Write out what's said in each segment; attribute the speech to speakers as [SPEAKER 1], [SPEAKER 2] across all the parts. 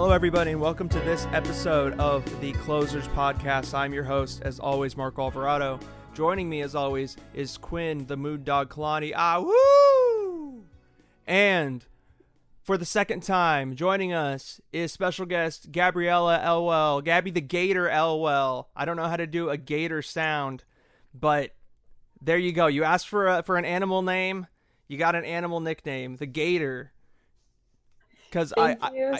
[SPEAKER 1] Hello, everybody, and welcome to this episode of the Closers Podcast. I'm your host, as always, Mark Alvarado. Joining me, as always, is Quinn, the Mood Dog Kalani. Ah, woo! And for the second time, joining us is special guest Gabriella Elwell, Gabby the Gator Elwell. I don't know how to do a gator sound, but there you go. You asked for an animal name, you got an animal nickname, the Gator. Because I figure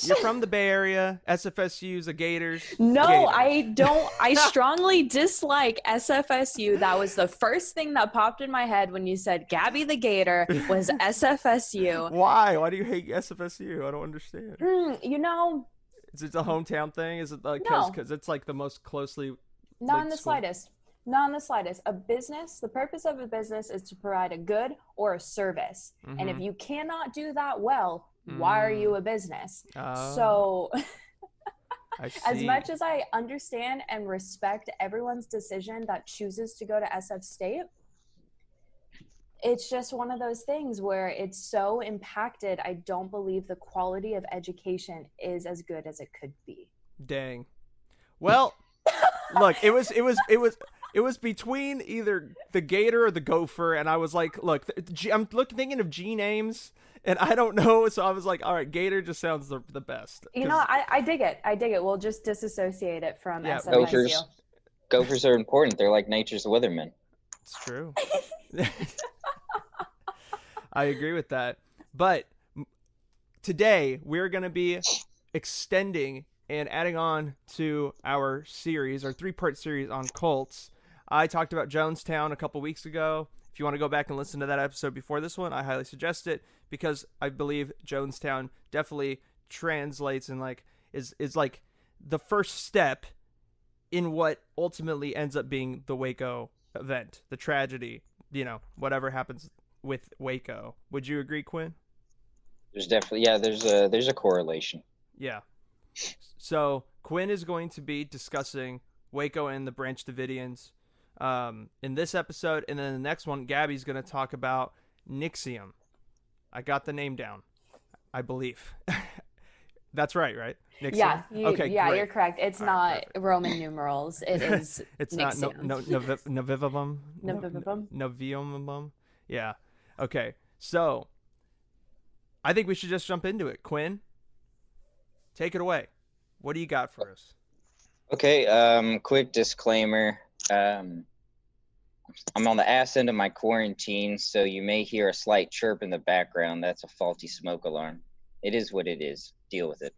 [SPEAKER 1] you're from the Bay Area. SFSU's a Gators.
[SPEAKER 2] No,
[SPEAKER 1] Gators.
[SPEAKER 2] I don't. I strongly dislike SFSU. That was the first thing that popped in my head when you said Gabby the Gator was SFSU.
[SPEAKER 1] Why? Why do you hate SFSU? I don't understand.
[SPEAKER 2] You know,
[SPEAKER 1] Is it a hometown thing? Is it like
[SPEAKER 2] No.
[SPEAKER 1] because it's like the most closely?
[SPEAKER 2] not in
[SPEAKER 1] linked
[SPEAKER 2] the
[SPEAKER 1] school?
[SPEAKER 2] slightest. Not in the slightest. A business, the purpose of a business is to provide a good or a service. And if you cannot do that well, why are you a business? So as much as I understand and respect everyone's decision that chooses to go to SF State, it's just one of those things where it's so impacted. I don't believe the quality of education is as good as it could be.
[SPEAKER 1] Dang. Well, look, it was between either the Gator or the Gopher, and I was like, look, I'm thinking of G names, and I don't know, so I was like, all right, Gator just sounds the best.
[SPEAKER 2] You know, I dig it. We'll just disassociate it from SFSU.
[SPEAKER 3] Gophers are important. They're like nature's weathermen.
[SPEAKER 1] It's true. I agree with that. But today we're going to be extending and adding on to our series, our 3-part series on cults. I talked about Jonestown a couple weeks ago. If you want to go back and listen to that episode before this one, I highly suggest it because I believe Jonestown definitely translates and is like the first step in what ultimately ends up being the Waco event, the tragedy, whatever happens with Waco. Would you agree, Quinn?
[SPEAKER 3] There's definitely, there's a correlation.
[SPEAKER 1] Yeah. So Quinn is going to be discussing Waco and the Branch Davidions in this episode, and then the next one, Gabby's going to talk about NXIVM. I got the name down, I believe. That's right? NXIVM?
[SPEAKER 2] Yeah,
[SPEAKER 1] great.
[SPEAKER 2] You're correct. It's not
[SPEAKER 1] perfect.
[SPEAKER 2] Roman numerals. It is.
[SPEAKER 1] It's
[SPEAKER 2] NXIVM.
[SPEAKER 1] not Novivum.
[SPEAKER 2] Novivum.
[SPEAKER 1] Yeah. Okay. So I think we should just jump into it. Quinn, take it away. What do you got for us?
[SPEAKER 3] Okay. Quick disclaimer. I'm on the ass end of my quarantine, so you may hear a slight chirp in the background. That's a faulty smoke alarm. It is what it is. Deal with it.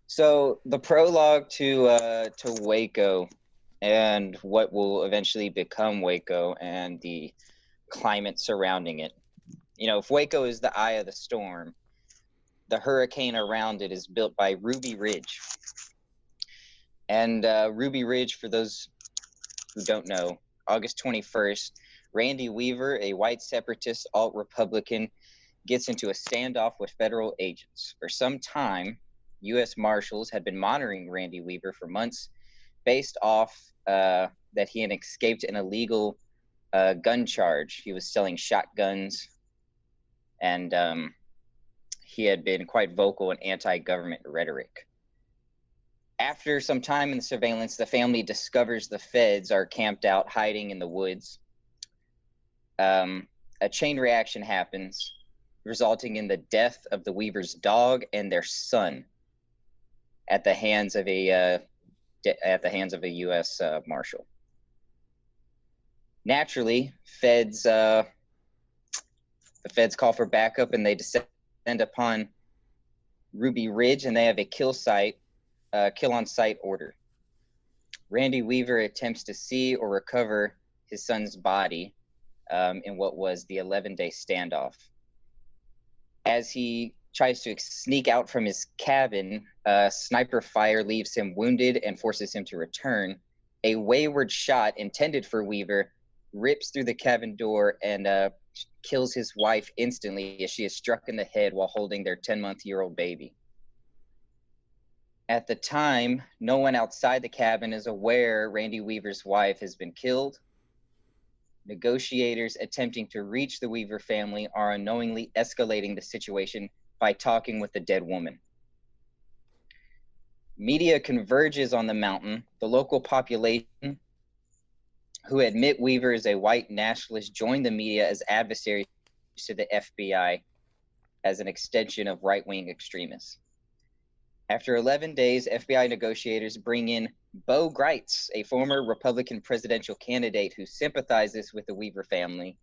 [SPEAKER 3] So the prologue to Waco and what will eventually become Waco and the climate surrounding it. If Waco is the eye of the storm, the hurricane around it is built by Ruby Ridge. And Ruby Ridge, for those who don't know, August 21st, Randy Weaver, a white separatist alt-Republican, gets into a standoff with federal agents. For some time, U.S. Marshals had been monitoring Randy Weaver for months based off that he had escaped an illegal gun charge. He was selling shotguns, and he had been quite vocal in anti-government rhetoric. After some time in the surveillance, the family discovers the feds are camped out, hiding in the woods. A chain reaction happens, resulting in the death of the Weavers' dog and their son at the hands of a U.S. Marshal. Naturally, the feds call for backup, and they descend upon Ruby Ridge, and they have a kill on sight order. Randy Weaver attempts to see or recover his son's body in what was the 11-day standoff. As he tries to sneak out from his cabin, sniper fire leaves him wounded and forces him to return. A wayward shot intended for Weaver rips through the cabin door and kills his wife instantly as she is struck in the head while holding their 10-month-old baby. At the time, no one outside the cabin is aware Randy Weaver's wife has been killed. Negotiators attempting to reach the Weaver family are unknowingly escalating the situation by talking with a dead woman. Media converges on the mountain. The local population, who admit Weaver is a white nationalist, join the media as adversaries to the FBI as an extension of right-wing extremists. After 11 days, FBI negotiators bring in Bo Greitz, a former Republican presidential candidate who sympathizes with the Weaver family,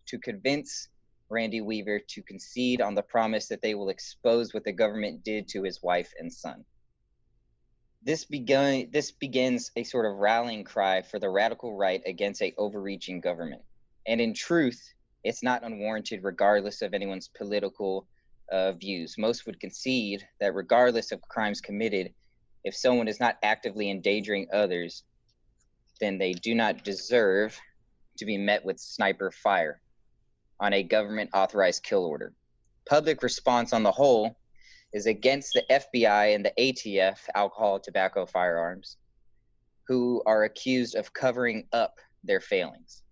[SPEAKER 3] to convince Randy Weaver to concede on the promise that they will expose what the government did to his wife and son. This begins a sort of rallying cry for the radical right against an overreaching government. And in truth, it's not unwarranted regardless of anyone's political views. Most would concede that regardless of crimes committed, if someone is not actively endangering others, then they do not deserve to be met with sniper fire on a government-authorized kill order. Public response on the whole is against the FBI and the ATF, alcohol, tobacco, firearms, who are accused of covering up their failings.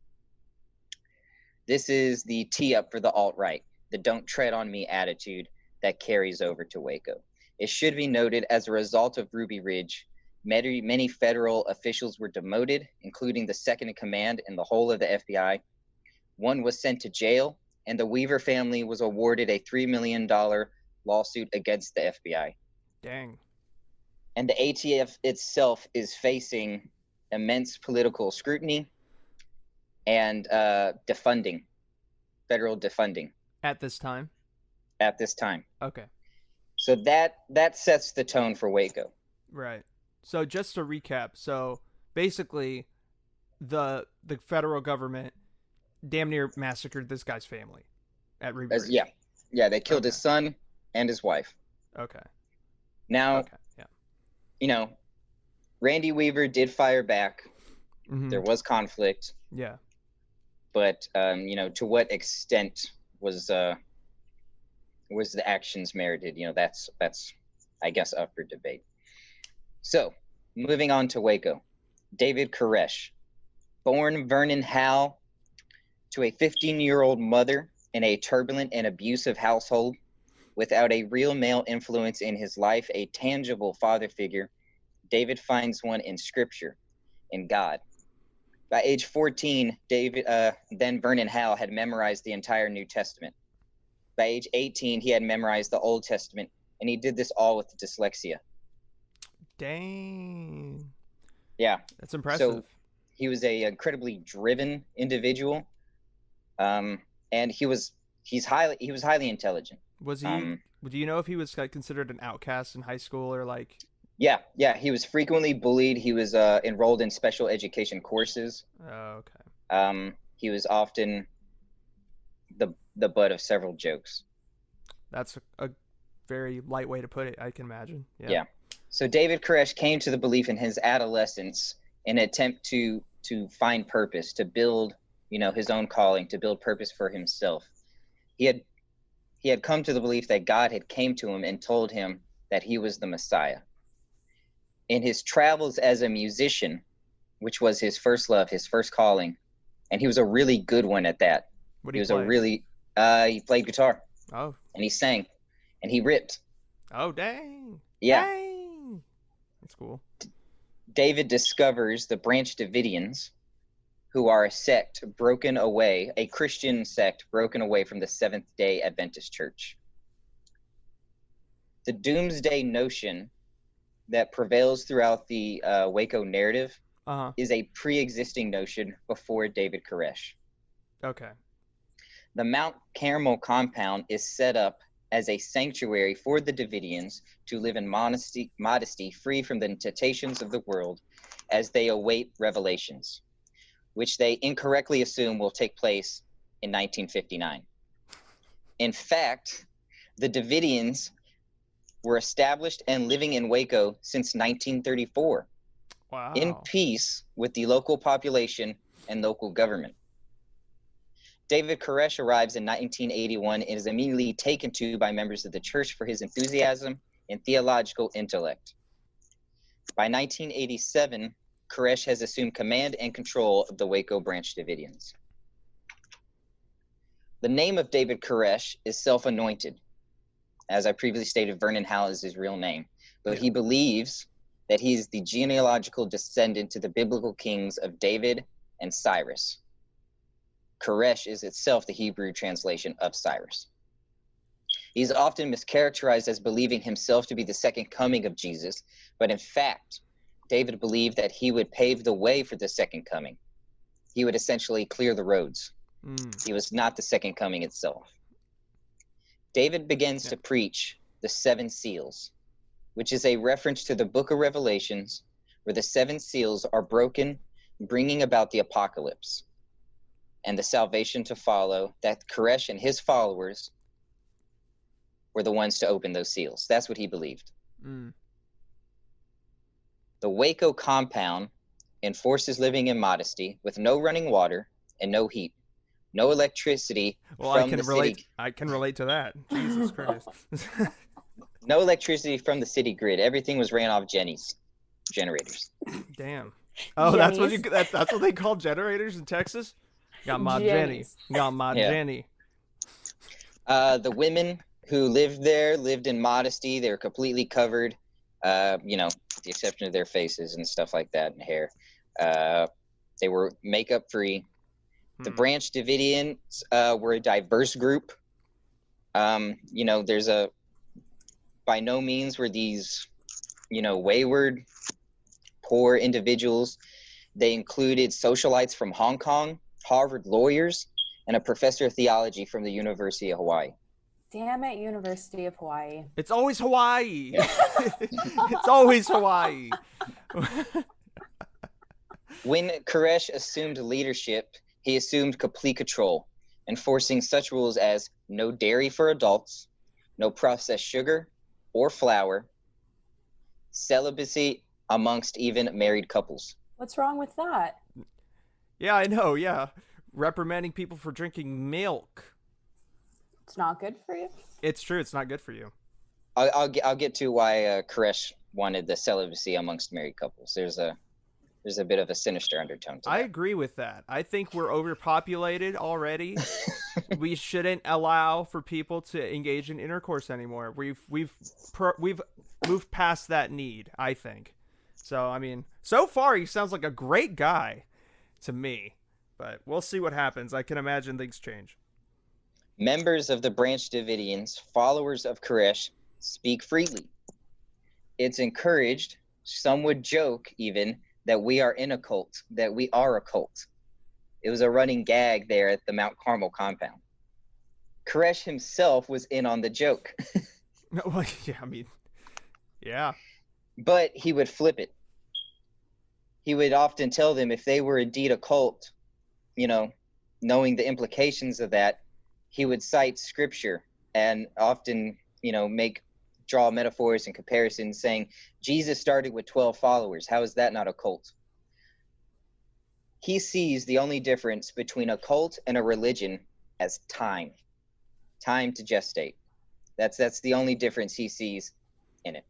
[SPEAKER 3] This is the tee up for the alt-right, the don't tread on me attitude that carries over to Waco. It should be noted, as a result of Ruby Ridge, many federal officials were demoted, including the second in command and the whole of the FBI. One was sent to jail, and the Weaver family was awarded a $3 million lawsuit against the FBI.
[SPEAKER 1] Dang.
[SPEAKER 3] And the ATF itself is facing immense political scrutiny and defunding, federal defunding.
[SPEAKER 1] At this time?
[SPEAKER 3] At this time.
[SPEAKER 1] Okay.
[SPEAKER 3] So that sets the tone for Waco.
[SPEAKER 1] Right. So just to recap, so basically the federal government damn near massacred this guy's family at Ruby Ridge.
[SPEAKER 3] Yeah, they killed his son and his wife.
[SPEAKER 1] Okay.
[SPEAKER 3] Now, you know, Randy Weaver did fire back. Mm-hmm. There was conflict.
[SPEAKER 1] Yeah.
[SPEAKER 3] But you know, to what extent was the actions merited? You know, that's I guess up for debate. So, moving on to Waco. David Koresh, born Vernon Howell to a 15-year-old mother in a turbulent and abusive household, without a real male influence in his life, a tangible father figure, David finds one in Scripture, in God. By age 14, then Vernon Howell had memorized the entire New Testament. By age 18, he had memorized the Old Testament, and he did this all with dyslexia.
[SPEAKER 1] Dang.
[SPEAKER 3] Yeah.
[SPEAKER 1] That's impressive. So
[SPEAKER 3] he was a incredibly driven individual, and he was highly intelligent.
[SPEAKER 1] Was he? Do you know if he was considered an outcast in high school or like?
[SPEAKER 3] Yeah. He was frequently bullied. He was enrolled in special education courses.
[SPEAKER 1] Oh, okay.
[SPEAKER 3] He was often the butt of several jokes.
[SPEAKER 1] That's a very light way to put it, I can imagine.
[SPEAKER 3] Yeah. So David Koresh came to the belief in his adolescence in an attempt to find purpose, to build, you know, his own calling, to build purpose for himself. He had come to the belief that God had came to him and told him that he was the Messiah. In his travels as a musician, which was his first love, his first calling, and he was a really good one at that. He played guitar.
[SPEAKER 1] Oh.
[SPEAKER 3] And he sang, and he ripped.
[SPEAKER 1] Oh, dang.
[SPEAKER 3] Yeah.
[SPEAKER 1] Dang. That's cool.
[SPEAKER 3] David discovers the Branch Davidions, who are a Christian sect broken away from the Seventh-day Adventist Church. The doomsday notion that prevails throughout the Waco narrative is a pre-existing notion before David Koresh.
[SPEAKER 1] Okay.
[SPEAKER 3] The Mount Carmel compound is set up as a sanctuary for the Davidions to live in modesty, free from the temptations of the world as they await revelations, which they incorrectly assume will take place in 1959. In fact, the Davidions were established and living in Waco since 1934,
[SPEAKER 1] wow,
[SPEAKER 3] in peace with the local population and local government. David Koresh arrives in 1981 and is immediately taken to by members of the church for his enthusiasm and theological intellect. By 1987, Koresh has assumed command and control of the Waco Branch Davidions. The name of David Koresh is self-anointed. As I previously stated, Vernon Howell is his real name. But he believes that he's the genealogical descendant to the biblical kings of David and Cyrus. Koresh is itself the Hebrew translation of Cyrus. He's often mischaracterized as believing himself to be the second coming of Jesus, but in fact, David believed that he would pave the way for the second coming. He would essentially clear the roads. He was not the second coming itself. David begins to preach the 7 seals, which is a reference to the book of Revelations, where the 7 seals are broken, bringing about the apocalypse and the salvation to follow, that Koresh and his followers were the ones to open those seals. That's what he believed. The Waco compound enforces living in modesty with no running water and no heat, no electricity from the city.
[SPEAKER 1] I can relate to that. Jesus Christ.
[SPEAKER 3] No electricity from the city grid. Everything was ran off generators.
[SPEAKER 1] Damn. Oh, Jenny's. that's what they call generators in Texas? Got my Jenny. Got my Jenny.
[SPEAKER 3] The women who lived there lived in modesty. They were completely covered, with the exception of their faces and stuff like that and hair. They were makeup free. The Branch Davidians were a diverse group. There's by no means were these, wayward, poor individuals. They included socialites from Hong Kong, Harvard lawyers, and a professor of theology from the University of Hawaii.
[SPEAKER 2] Damn it, University of Hawaii.
[SPEAKER 1] It's always Hawaii. It's always Hawaii.
[SPEAKER 3] When Koresh assumed leadership, he assumed complete control, enforcing such rules as no dairy for adults, no processed sugar or flour, celibacy amongst even married couples.
[SPEAKER 2] What's wrong with that?
[SPEAKER 1] Yeah, I know, yeah. Reprimanding people for drinking milk.
[SPEAKER 2] It's not good for you?
[SPEAKER 1] It's true, it's not good for you.
[SPEAKER 3] I'll get to why Koresh wanted the celibacy amongst married couples. There's a bit of a sinister undertone to that.
[SPEAKER 1] I agree with that. I think we're overpopulated already. We shouldn't allow for people to engage in intercourse anymore. We've moved past that need, I think. So, I mean, so far he sounds like a great guy to me, but we'll see what happens. I can imagine things change.
[SPEAKER 3] Members of the Branch Davidians, followers of Koresh, speak freely. It's encouraged, some would joke even, that we are in a cult, that we are a cult. It was a running gag there at the Mount Carmel compound. Koresh himself was in on the joke.
[SPEAKER 1] Well, yeah, I mean, yeah.
[SPEAKER 3] But he would flip it. He would often tell them if they were indeed a cult, knowing the implications of that, he would cite scripture and often, draw metaphors and comparisons saying, Jesus started with 12 followers. How is that not a cult? He sees the only difference between a cult and a religion as time to gestate. That's the only difference he sees in it.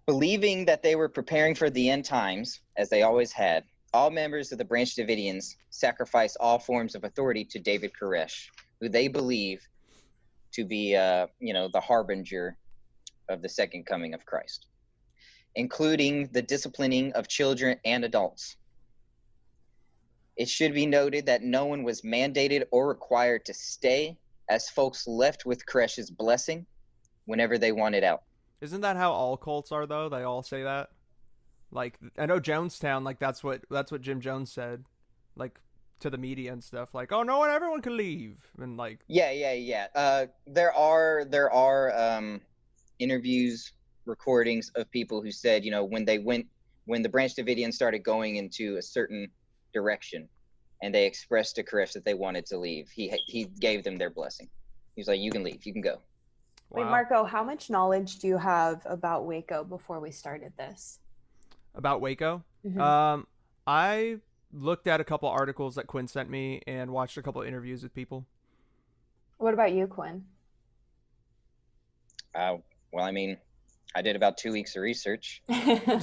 [SPEAKER 3] Believing that they were preparing for the end times, as they always had, all members of the Branch Davidians sacrifice all forms of authority to David Koresh, who they believe to be, the harbinger of the second coming of Christ, including the disciplining of children and adults. It should be noted that no one was mandated or required to stay, as folks left with Koresh's blessing whenever they wanted out.
[SPEAKER 1] Isn't that how all cults are, though? They all say that. Like, I know Jonestown, like that's what Jim Jones said, like to the media and stuff. Like, oh no, everyone can leave, and like.
[SPEAKER 3] Yeah. There are interviews, recordings of people who said, when the Branch Davidians started going into a certain direction, and they expressed to Koresh that they wanted to leave, he gave them their blessing. He was like, "You can leave. You can go."
[SPEAKER 2] Wow. Wait, Marco, how much knowledge do you have about Waco before we started this?
[SPEAKER 1] About Waco?
[SPEAKER 2] Mm-hmm.
[SPEAKER 1] I looked at a couple articles that Quinn sent me and watched a couple interviews with people.
[SPEAKER 2] What about you, Quinn?
[SPEAKER 3] Well, I mean, I did about 2 weeks of research.
[SPEAKER 2] I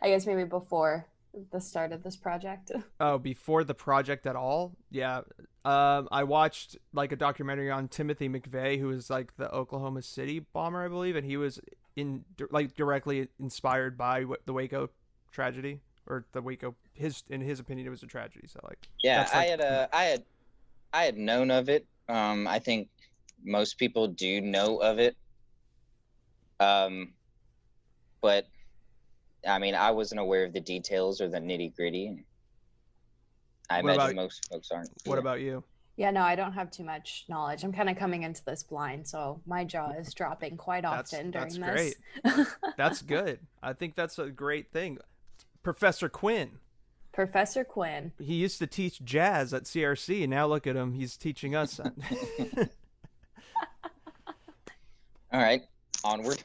[SPEAKER 2] guess maybe before the start of this project.
[SPEAKER 1] Oh, before the project at all? Yeah. I watched like a documentary on Timothy McVeigh, who was like the Oklahoma City bomber, I believe, and he was directly inspired by the Waco tragedy, or the Waco. In his opinion, it was a tragedy. So like,
[SPEAKER 3] Yeah,
[SPEAKER 1] that's like,
[SPEAKER 3] I had known of it. I think most people do know of it. But I mean, I wasn't aware of the details or the nitty gritty. I imagine most folks aren't.
[SPEAKER 1] What about you?
[SPEAKER 2] Yeah, no, I don't have too much knowledge. I'm kind of coming into this blind, so my jaw is dropping quite often during this.
[SPEAKER 1] That's great. That's good. I think that's a great thing. Professor Quinn.
[SPEAKER 2] Professor Quinn.
[SPEAKER 1] He used to teach jazz at CRC, and now look at him. He's teaching us.
[SPEAKER 3] All right, onward.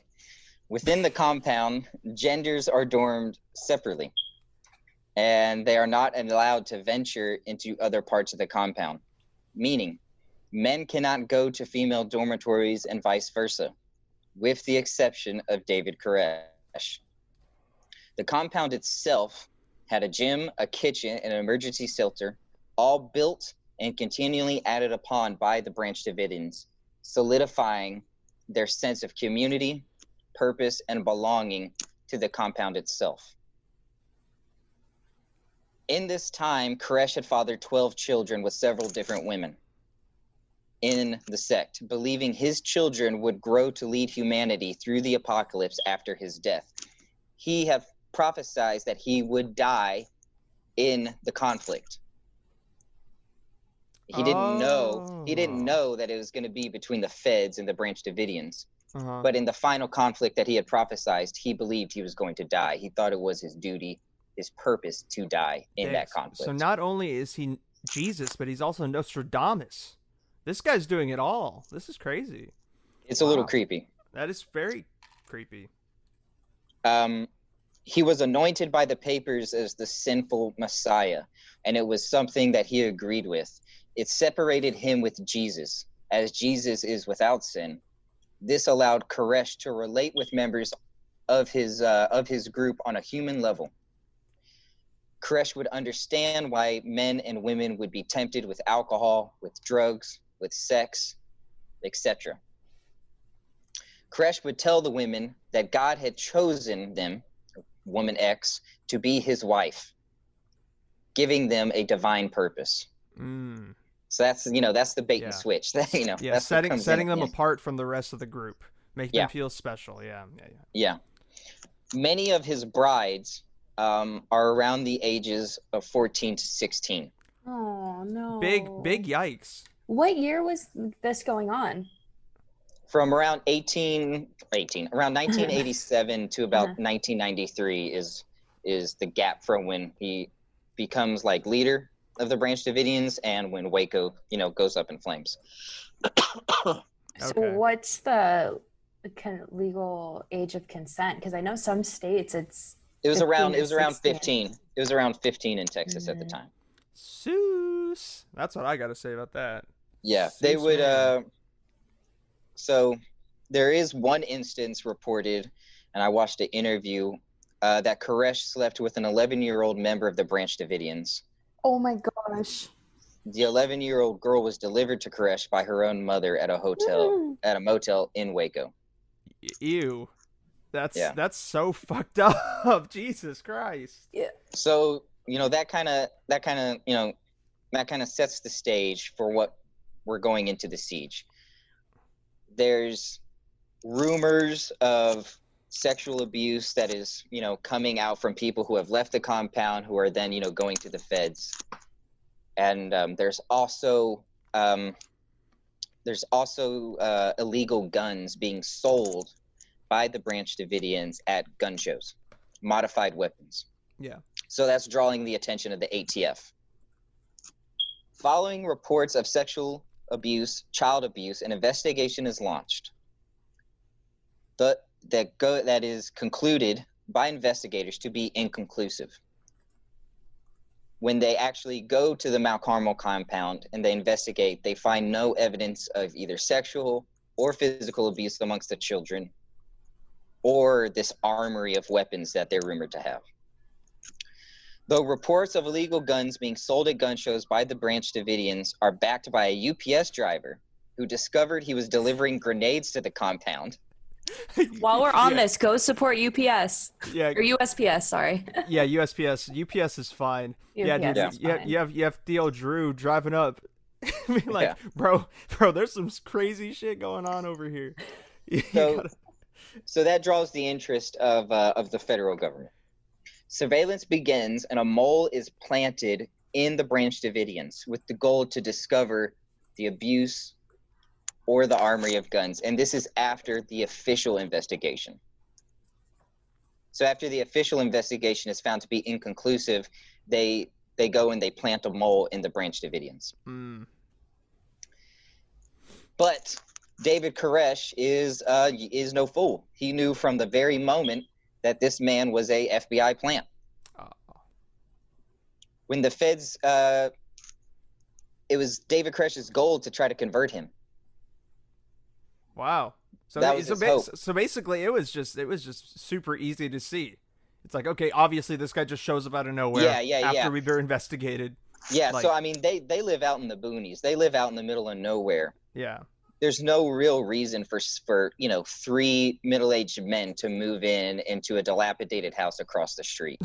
[SPEAKER 3] Within the compound, genders are dormed separately, and they are not allowed to venture into other parts of the compound, meaning men cannot go to female dormitories and vice versa, with the exception of David Koresh. The compound itself had a gym, a kitchen, and an emergency shelter, all built and continually added upon by the Branch Davidions, solidifying their sense of community, purpose, and belonging to the compound itself. In this time, Koresh had fathered 12 children with several different women in the sect, believing his children would grow to lead humanity through the apocalypse after his death. He had prophesied that he would die in the conflict. He didn't know that it was going to be between the Feds and the Branch Davidians. But in the final conflict that he had prophesied, he believed he was going to die. He thought it was his duty, his purpose to die in that conflict.
[SPEAKER 1] So not only is he Jesus, but he's also Nostradamus. This guy's doing it all. This is crazy.
[SPEAKER 3] It's a little creepy.
[SPEAKER 1] That is very creepy.
[SPEAKER 3] He was anointed by the papers as the sinful Messiah, and it was something that he agreed with. It separated him with Jesus, as Jesus is without sin. This allowed Koresh to relate with members of his group on a human level. Koresh would understand why men and women would be tempted with alcohol, with drugs, with sex, etc. Koresh would tell the women that God had chosen them, woman X, to be his wife, giving them a divine purpose. So that's the bait and switch. That's
[SPEAKER 1] setting them apart from the rest of the group, making them feel special. Yeah.
[SPEAKER 3] Many of his brides are around the ages of 14 to 16.
[SPEAKER 2] Oh no!
[SPEAKER 1] Big yikes!
[SPEAKER 2] What year was this going on?
[SPEAKER 3] From around 1987 to about 1993 is the gap from when he becomes like leader of the Branch Davidians and when Waco, goes up in flames.
[SPEAKER 2] So what's the legal age of consent? Because I know some states it was around
[SPEAKER 3] 15. It was around 15 in Texas at the time.
[SPEAKER 1] Seuss. That's what I got to say about that.
[SPEAKER 3] Yeah,
[SPEAKER 1] Seuss,
[SPEAKER 3] they would.
[SPEAKER 1] man.
[SPEAKER 3] So there is one instance reported, and I watched an interview that Koresh slept with an 11-year-old member of the Branch Davidians.
[SPEAKER 2] Oh my gosh.
[SPEAKER 3] The 11-year-old girl was delivered to Koresh by her own mother at a motel in Waco.
[SPEAKER 1] Ew. That's so fucked up. Jesus Christ.
[SPEAKER 2] Yeah.
[SPEAKER 3] So, that kind of sets the stage for what we're going into the siege. There's rumors of sexual abuse that is, coming out from people who have left the compound, who are then, going to the Feds. And there's also illegal guns being sold by the Branch Davidians at gun shows, modified weapons.
[SPEAKER 1] Yeah.
[SPEAKER 3] So that's drawing the attention of the ATF. Following reports of sexual abuse, child abuse, an investigation is launched. That is concluded by investigators to be inconclusive. When they actually go to the Mount Carmel compound and they investigate, they find no evidence of either sexual or physical abuse amongst the children, or this armory of weapons that they're rumored to have. Though reports of illegal guns being sold at gun shows by the Branch Davidians are backed by a UPS driver who discovered he was delivering grenades to the compound.
[SPEAKER 2] While we're on this, go support UPS.
[SPEAKER 1] Yeah.
[SPEAKER 2] Or USPS, sorry.
[SPEAKER 1] Yeah, USPS. UPS is fine. Yeah, dude.
[SPEAKER 2] UPS is fine.
[SPEAKER 1] You have Theo Drew driving up. I mean, like, bro, there's some crazy shit going on over here.
[SPEAKER 3] So that draws the interest of the federal government. Surveillance begins, and a mole is planted in the Branch Davidians with the goal to discover the abuse or the armory of guns. And this is after the official investigation. So after the official investigation is found to be inconclusive, they go and they plant a mole in the Branch Davidians.
[SPEAKER 1] Mm.
[SPEAKER 3] But David Koresh is no fool. He knew from the very moment that this man was a FBI plant. When the feds, it was David Koresh's goal to try to convert him.
[SPEAKER 1] Wow. So
[SPEAKER 3] that was his hope.
[SPEAKER 1] So basically, it was just super easy to see. It's like, okay, obviously this guy just shows up out of nowhere. After we've been investigated.
[SPEAKER 3] Yeah.
[SPEAKER 1] Like,
[SPEAKER 3] so I mean, they live out in the boonies. They live out in the middle of nowhere.
[SPEAKER 1] Yeah.
[SPEAKER 3] There's no real reason for 3 middle-aged men to move into a dilapidated house across the street.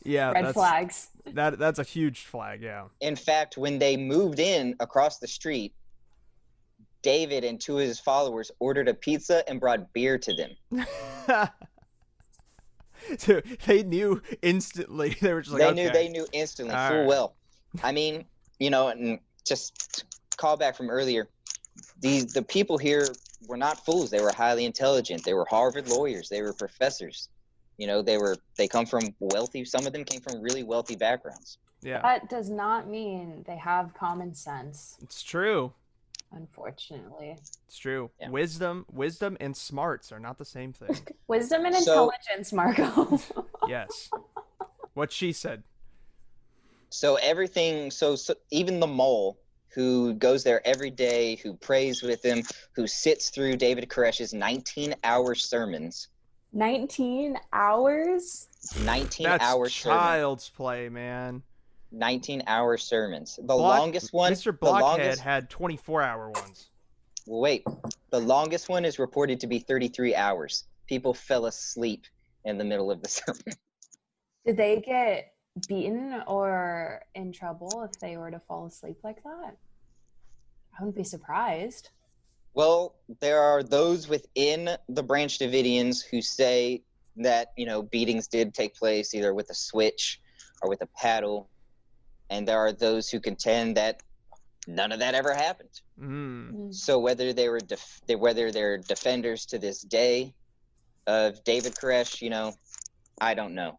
[SPEAKER 1] Yeah,
[SPEAKER 2] red flags.
[SPEAKER 1] That's a huge flag. Yeah.
[SPEAKER 3] In fact, when they moved in across the street, David and 2 of his followers ordered a pizza and brought beer to them.
[SPEAKER 1] So they knew instantly. They were just like,
[SPEAKER 3] they knew instantly,
[SPEAKER 1] all
[SPEAKER 3] full
[SPEAKER 1] right.
[SPEAKER 3] well. I mean, and just call back from earlier, the people here were not fools. They were highly intelligent. They were Harvard lawyers. They were professors. They come from wealthy. Some of them came from really wealthy backgrounds.
[SPEAKER 1] Yeah.
[SPEAKER 2] That does not mean they have common sense.
[SPEAKER 1] It's true.
[SPEAKER 2] Unfortunately.
[SPEAKER 1] It's true.
[SPEAKER 3] Yeah.
[SPEAKER 1] Wisdom and smarts are not the same thing.
[SPEAKER 2] Wisdom and intelligence, Marco.
[SPEAKER 1] Yes. What she said.
[SPEAKER 3] So everything, so even the mole who goes there every day, who prays with him, who sits through David Koresh's 19-hour sermons.
[SPEAKER 2] 19 hours?
[SPEAKER 3] 19-hour
[SPEAKER 1] That's child's play, man.
[SPEAKER 3] 19-hour sermons. The longest one.
[SPEAKER 1] Mr. Blockhead had 24-hour ones.
[SPEAKER 3] Well, wait. The longest one is reported to be 33 hours. People fell asleep in the middle of the sermon.
[SPEAKER 2] Did they get beaten or in trouble if they were to fall asleep like that? I wouldn't be surprised.
[SPEAKER 3] Well, there are those within the Branch Davidians who say that, beatings did take place either with a switch or with a paddle. And there are those who contend that none of that ever happened.
[SPEAKER 1] Mm.
[SPEAKER 3] So whether they were whether they're defenders to this day of David Koresh, I don't know.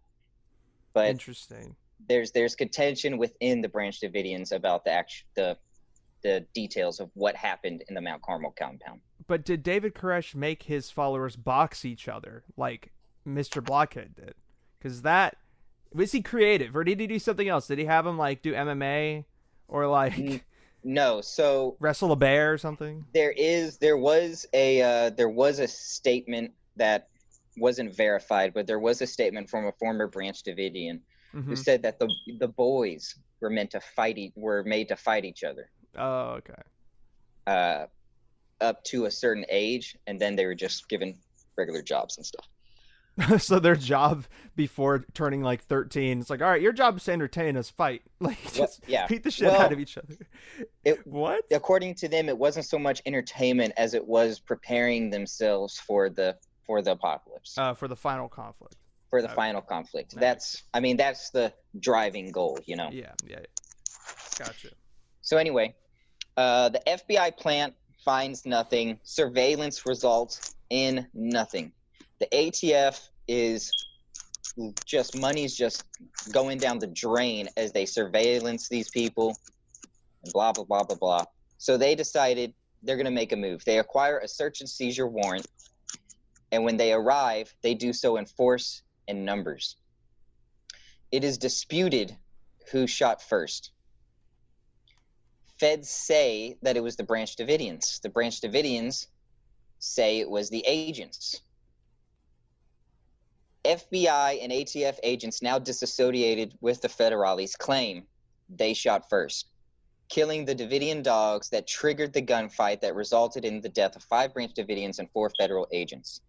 [SPEAKER 3] But
[SPEAKER 1] Interesting.
[SPEAKER 3] There's contention within the Branch Davidians about the details of what happened in the Mount Carmel compound.
[SPEAKER 1] But did David Koresh make his followers box each other like Mr. Blockhead did? Because was he creative, or did he do something else? Did he have him do MMA or
[SPEAKER 3] No, so
[SPEAKER 1] wrestle a bear or something?
[SPEAKER 3] There was a statement that wasn't verified, but there was a statement from a former Branch Davidian who said that the boys were made to fight each other.
[SPEAKER 1] Oh, okay.
[SPEAKER 3] Up to a certain age, and then they were just given regular jobs and stuff.
[SPEAKER 1] So their job before turning 13, it's all right, your job is to entertain us, fight. Beat the shit out of each other. What?
[SPEAKER 3] According to them, it wasn't so much entertainment as it was preparing themselves for the apocalypse.
[SPEAKER 1] For the final conflict.
[SPEAKER 3] For the final conflict. That's the driving goal,
[SPEAKER 1] Yeah. Gotcha.
[SPEAKER 3] So anyway, the FBI plant finds nothing. Surveillance results in nothing. The ATF is money's just going down the drain as they surveillance these people and blah, blah, blah, blah, blah. So they decided they're going to make a move. They acquire a search and seizure warrant, and when they arrive, they do so in force and numbers. It is disputed who shot first. Feds say that it was the Branch Davidians. The Branch Davidians say it was the agents. FBI and ATF agents now disassociated with the federales claim they shot first, killing the Davidian dogs that triggered the gunfight that resulted in the death of 5 branch Davidians and 4 federal agents.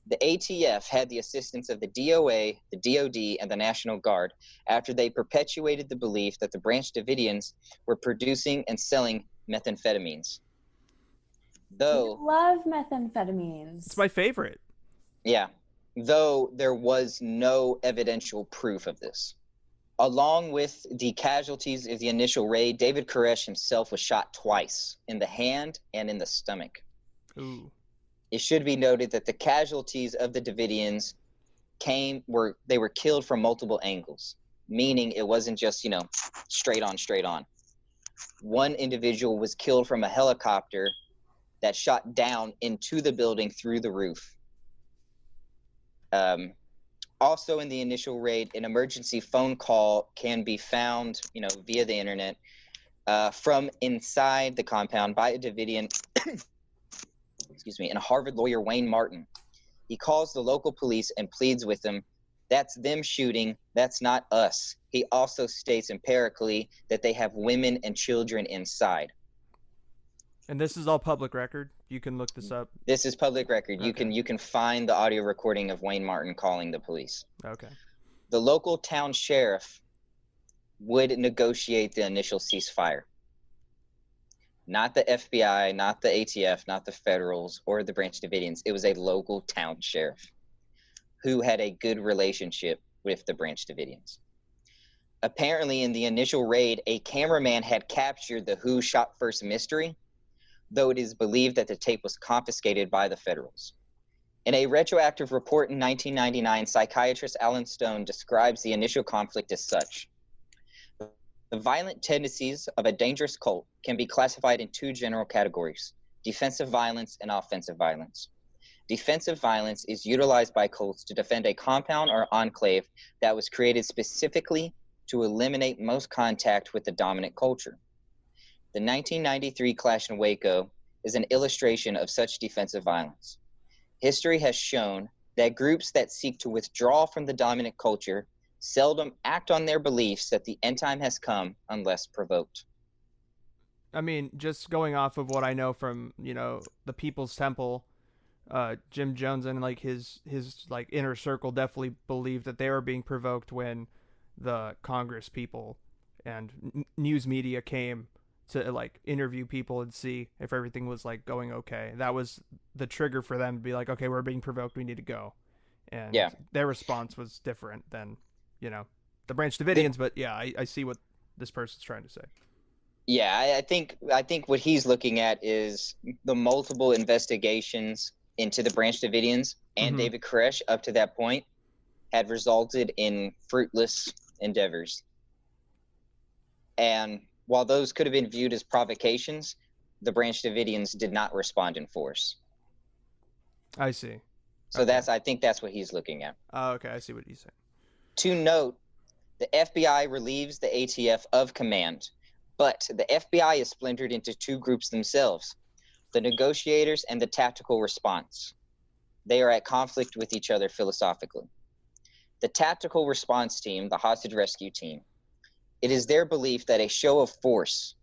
[SPEAKER 3] The ATF had the assistance of the DOA, the DOD, and the National Guard after they perpetuated the belief that the branch Davidians were producing and selling methamphetamines. Though
[SPEAKER 2] I love methamphetamines.
[SPEAKER 1] It's my favorite.
[SPEAKER 3] Yeah, though there was no evidential proof of this. Along with the casualties of the initial raid, David Koresh himself was shot twice, in the hand and in the stomach.
[SPEAKER 1] Ooh.
[SPEAKER 3] It should be noted that the casualties of the Davidians were killed from multiple angles, meaning it wasn't just, straight on. One individual was killed from a helicopter that shot down into the building through the roof. Also in the initial raid, an emergency phone call can be found, via the internet, from inside the compound by a Davidian, and a Harvard lawyer, Wayne Martin. He calls the local police and pleads with them, "That's them shooting, that's not us." He also states empirically that they have women and children inside.
[SPEAKER 1] And this is all public record. You can look this up.
[SPEAKER 3] This is public record.
[SPEAKER 1] Okay.
[SPEAKER 3] You can find the audio recording of Wayne Martin calling the police.
[SPEAKER 1] Okay.
[SPEAKER 3] The local town sheriff would negotiate the initial ceasefire. Not the FBI, not the ATF, not the Federals, or the Branch Davidians. It was a local town sheriff who had a good relationship with the Branch Davidians. Apparently, in the initial raid, a cameraman had captured the who shot first mystery, though it is believed that the tape was confiscated by the Federals. In a retroactive report in 1999, psychiatrist Alan Stone describes the initial conflict as such. The violent tendencies of a dangerous cult can be classified in 2 general categories: defensive violence and offensive violence. Defensive violence is utilized by cults to defend a compound or enclave that was created specifically to eliminate most contact with the dominant culture. The 1993 clash in Waco is an illustration of such defensive violence. History has shown that groups that seek to withdraw from the dominant culture seldom act on their beliefs that the end time has come unless provoked.
[SPEAKER 1] I mean, just going off of what I know from, the People's Temple, Jim Jones and his inner circle definitely believed that they were being provoked when the Congress people and news media came to interview people and see if everything was going okay. That was the trigger for them to be like, okay, we're being provoked, we need to go. And their response was different than the Branch Davidians, but I see what this person's trying to say.
[SPEAKER 3] Yeah, I think what he's looking at is the multiple investigations into the Branch Davidians and David Koresh up to that point had resulted in fruitless endeavors. And while those could have been viewed as provocations, the Branch Davidians did not respond in force.
[SPEAKER 1] I see.
[SPEAKER 3] So
[SPEAKER 1] okay.
[SPEAKER 3] I think that's what he's looking at.
[SPEAKER 1] Oh, okay, I see what he's saying.
[SPEAKER 3] To note, the FBI relieves the ATF of command, but the FBI is splintered into 2 groups themselves, the negotiators and the tactical response. They are at conflict with each other philosophically. The tactical response team, the hostage rescue team, it is their belief that a show of force,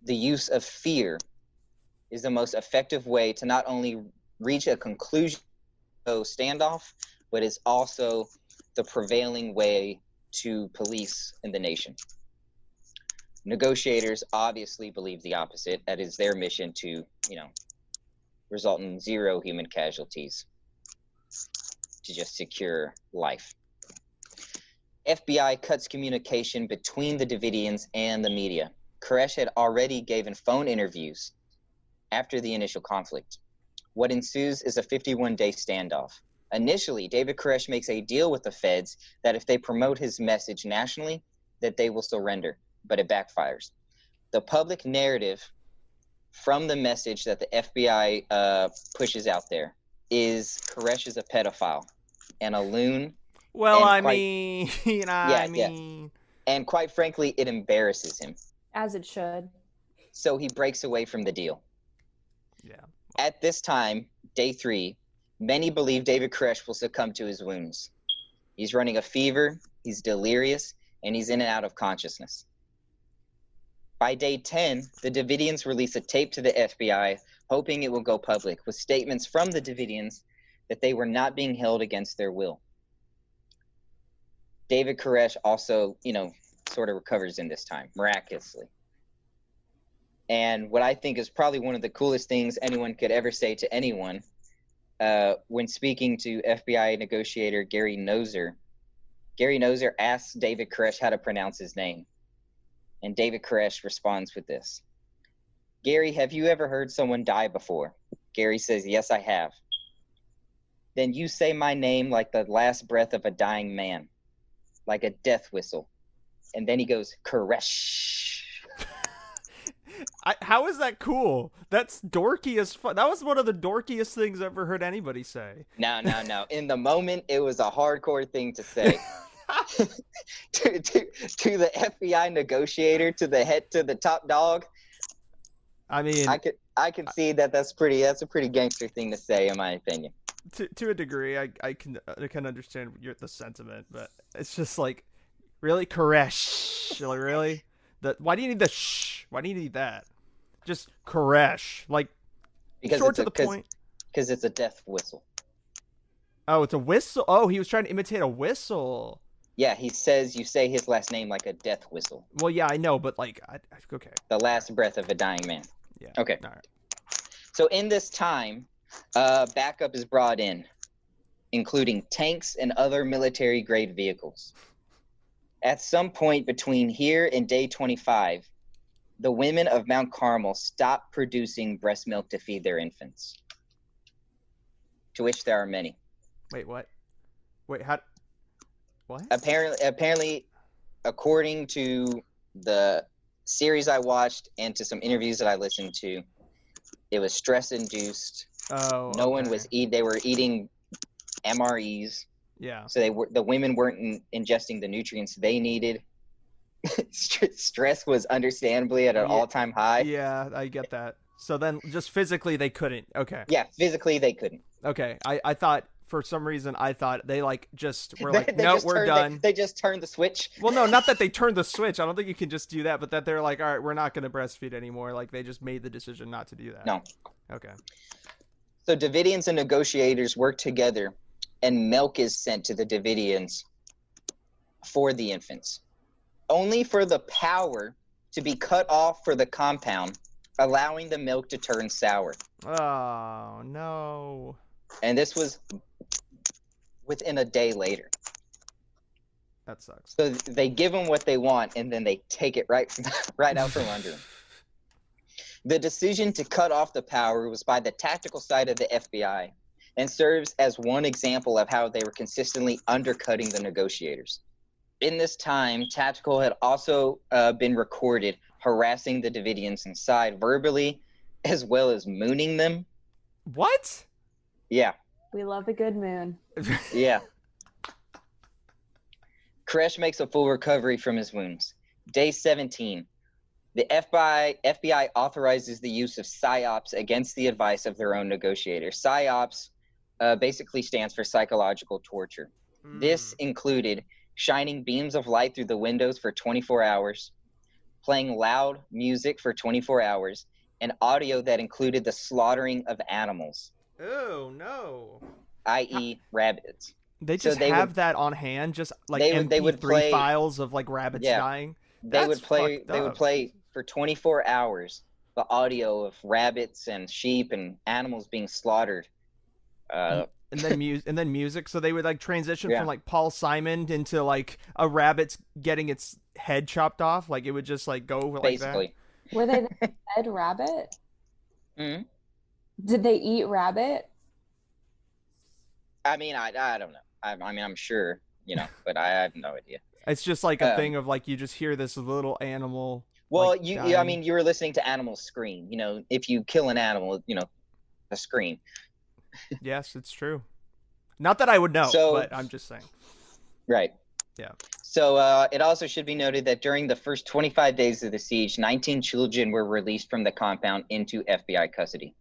[SPEAKER 3] the use of fear, is the most effective way to not only reach a conclusion of standoff, but is also the prevailing way to police in the nation. Negotiators obviously believe the opposite. That is their mission to, result in 0 human casualties, to just secure life. FBI cuts communication between the Davidians and the media. Koresh had already given phone interviews after the initial conflict. What ensues is a 51-day standoff. Initially, David Koresh makes a deal with the feds that if they promote his message nationally, that they will surrender, but it backfires. The public narrative from the message that the FBI pushes out there is Koresh is a pedophile and a loon.
[SPEAKER 1] Well,
[SPEAKER 3] and and quite frankly, it embarrasses him.
[SPEAKER 2] As it should.
[SPEAKER 3] So he breaks away from the deal.
[SPEAKER 1] Yeah.
[SPEAKER 3] At this time, day 3, Many believe David Koresh will succumb to his wounds. He's running a fever, he's delirious, and he's in and out of consciousness. By day 10, the Davidions release a tape to the FBI, hoping it will go public, with statements from the Davidions that they were not being held against their will. David Koresh also, sort of recovers in this time, miraculously. And what I think is probably one of the coolest things anyone could ever say to anyone, when speaking to FBI negotiator Gary Noesner asks David Koresh how to pronounce his name. And David Koresh responds with this. Gary, have you ever heard someone die before? Gary says, yes, I have. Then you say my name like the last breath of a dying man, like a death whistle. And then he goes, Koresh.
[SPEAKER 1] How is that cool? That's dorky as fuck. That was one of the dorkiest things I've ever heard anybody say.
[SPEAKER 3] No. In the moment, it was a hardcore thing to say. to the FBI negotiator, to the top dog.
[SPEAKER 1] I mean,
[SPEAKER 3] I can see that's a pretty gangster thing to say, in my opinion.
[SPEAKER 1] To a degree, I can understand the sentiment, but it's just like, really, Koresh, like, really? Why do you need the shh? Why do you need that? Just Koresh, like,
[SPEAKER 3] because
[SPEAKER 1] short to the point.
[SPEAKER 3] Because it's a death whistle.
[SPEAKER 1] Oh, it's a whistle. Oh, he was trying to imitate a whistle.
[SPEAKER 3] Yeah, he says you say his last name like a death whistle.
[SPEAKER 1] Well, yeah, I know, but like, okay.
[SPEAKER 3] The last breath of a dying man.
[SPEAKER 1] Yeah.
[SPEAKER 3] Okay.
[SPEAKER 1] All right.
[SPEAKER 3] So in this time, backup is brought in, including tanks and other military-grade vehicles. At some point between here and day 25, the women of Mount Carmel stopped producing breast milk to feed their infants, to which there are many.
[SPEAKER 1] Wait, what? Wait, how? What?
[SPEAKER 3] Apparently, according to the series I watched and to some interviews that I listened to, it was stress-induced.
[SPEAKER 1] Oh,
[SPEAKER 3] no one was they were eating MREs.
[SPEAKER 1] Yeah.
[SPEAKER 3] So the women weren't ingesting the nutrients they needed. Stress was understandably at an all-time high.
[SPEAKER 1] Yeah, I get that. So then just physically they couldn't. Okay.
[SPEAKER 3] Yeah, physically they couldn't.
[SPEAKER 1] Okay. I thought for some reason they like just were like, no, we're done.
[SPEAKER 3] They just turned the switch.
[SPEAKER 1] Well, no, not that they turned the switch. I don't think you can just do that, but that they're like, all right, we're not going to breastfeed anymore. Like they just made the decision not to do that.
[SPEAKER 3] No.
[SPEAKER 1] Okay.
[SPEAKER 3] So Davidians and negotiators work together, and milk is sent to the Davidions for the infants, only for the power to be cut off for the compound, allowing the milk to turn sour.
[SPEAKER 1] Oh, no.
[SPEAKER 3] And this was within a day later.
[SPEAKER 1] That sucks.
[SPEAKER 3] So they give them what they want, and then they take it right out from under them. The decision to cut off the power was by the tactical side of the FBI and serves as one example of how they were consistently undercutting the negotiators. In this time, Tactical had also been recorded harassing the Davidions inside verbally, as well as mooning them.
[SPEAKER 1] What?
[SPEAKER 3] Yeah.
[SPEAKER 2] We love a good moon.
[SPEAKER 3] Yeah. Koresh makes a full recovery from his wounds. Day 17. The FBI authorizes the use of PSYOPs against the advice of their own negotiators. PSYOPs basically stands for psychological torture. This included shining beams of light through the windows for 24 hours, playing loud music for 24 hours, and audio that included the slaughtering of animals.
[SPEAKER 1] Oh, no.
[SPEAKER 3] I.e. rabbits.
[SPEAKER 1] They just have that on hand, just like
[SPEAKER 3] they would play
[SPEAKER 1] files of like rabbits dying.
[SPEAKER 3] They would play for 24 hours the audio of rabbits and sheep and animals being slaughtered.
[SPEAKER 1] And then music. So they would like transition from like Paul Simon into like a rabbit's getting its head chopped off. Like it would just like go like
[SPEAKER 3] basically.
[SPEAKER 2] That. Were they the fed rabbit?
[SPEAKER 3] Mm-hmm.
[SPEAKER 2] Did they eat rabbit?
[SPEAKER 3] I mean, I don't know. I'm sure, but I have no idea.
[SPEAKER 1] It's just like a thing of like you just hear this little animal.
[SPEAKER 3] Well,
[SPEAKER 1] like,
[SPEAKER 3] I mean, you were listening to animals scream. If you kill an animal, a scream.
[SPEAKER 1] Yes, it's true. Not that I would know, but I'm just saying.
[SPEAKER 3] Right.
[SPEAKER 1] Yeah.
[SPEAKER 3] So it also should be noted that during the first 25 days of the siege, 19 children were released from the compound into FBI custody.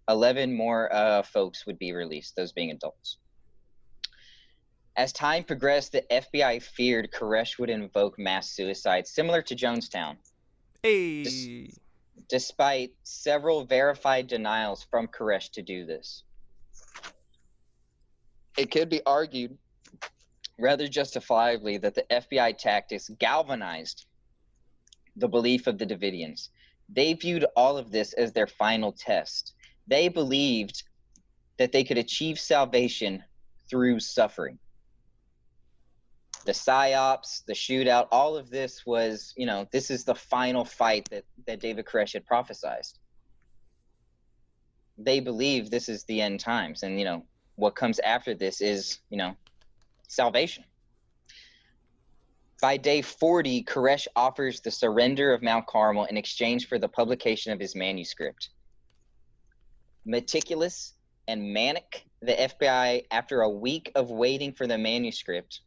[SPEAKER 3] 11 more folks would be released, those being adults. As time progressed, the FBI feared Koresh would invoke mass suicide, similar to Jonestown.
[SPEAKER 1] Hey.
[SPEAKER 3] Despite several verified denials from Koresh to do this. It could be argued rather justifiably that the FBI tactics galvanized the belief of the Davidions. They viewed all of this as their final test. They believed that they could achieve salvation through suffering. The psyops, the shootout, all of this was, this is the final fight that David Koresh had prophesied. They believe this is the end times, and, what comes after this is, salvation. By day 40, Koresh offers the surrender of Mount Carmel in exchange for the publication of his manuscript. Meticulous and manic, the FBI, after a week of waiting for the manuscript,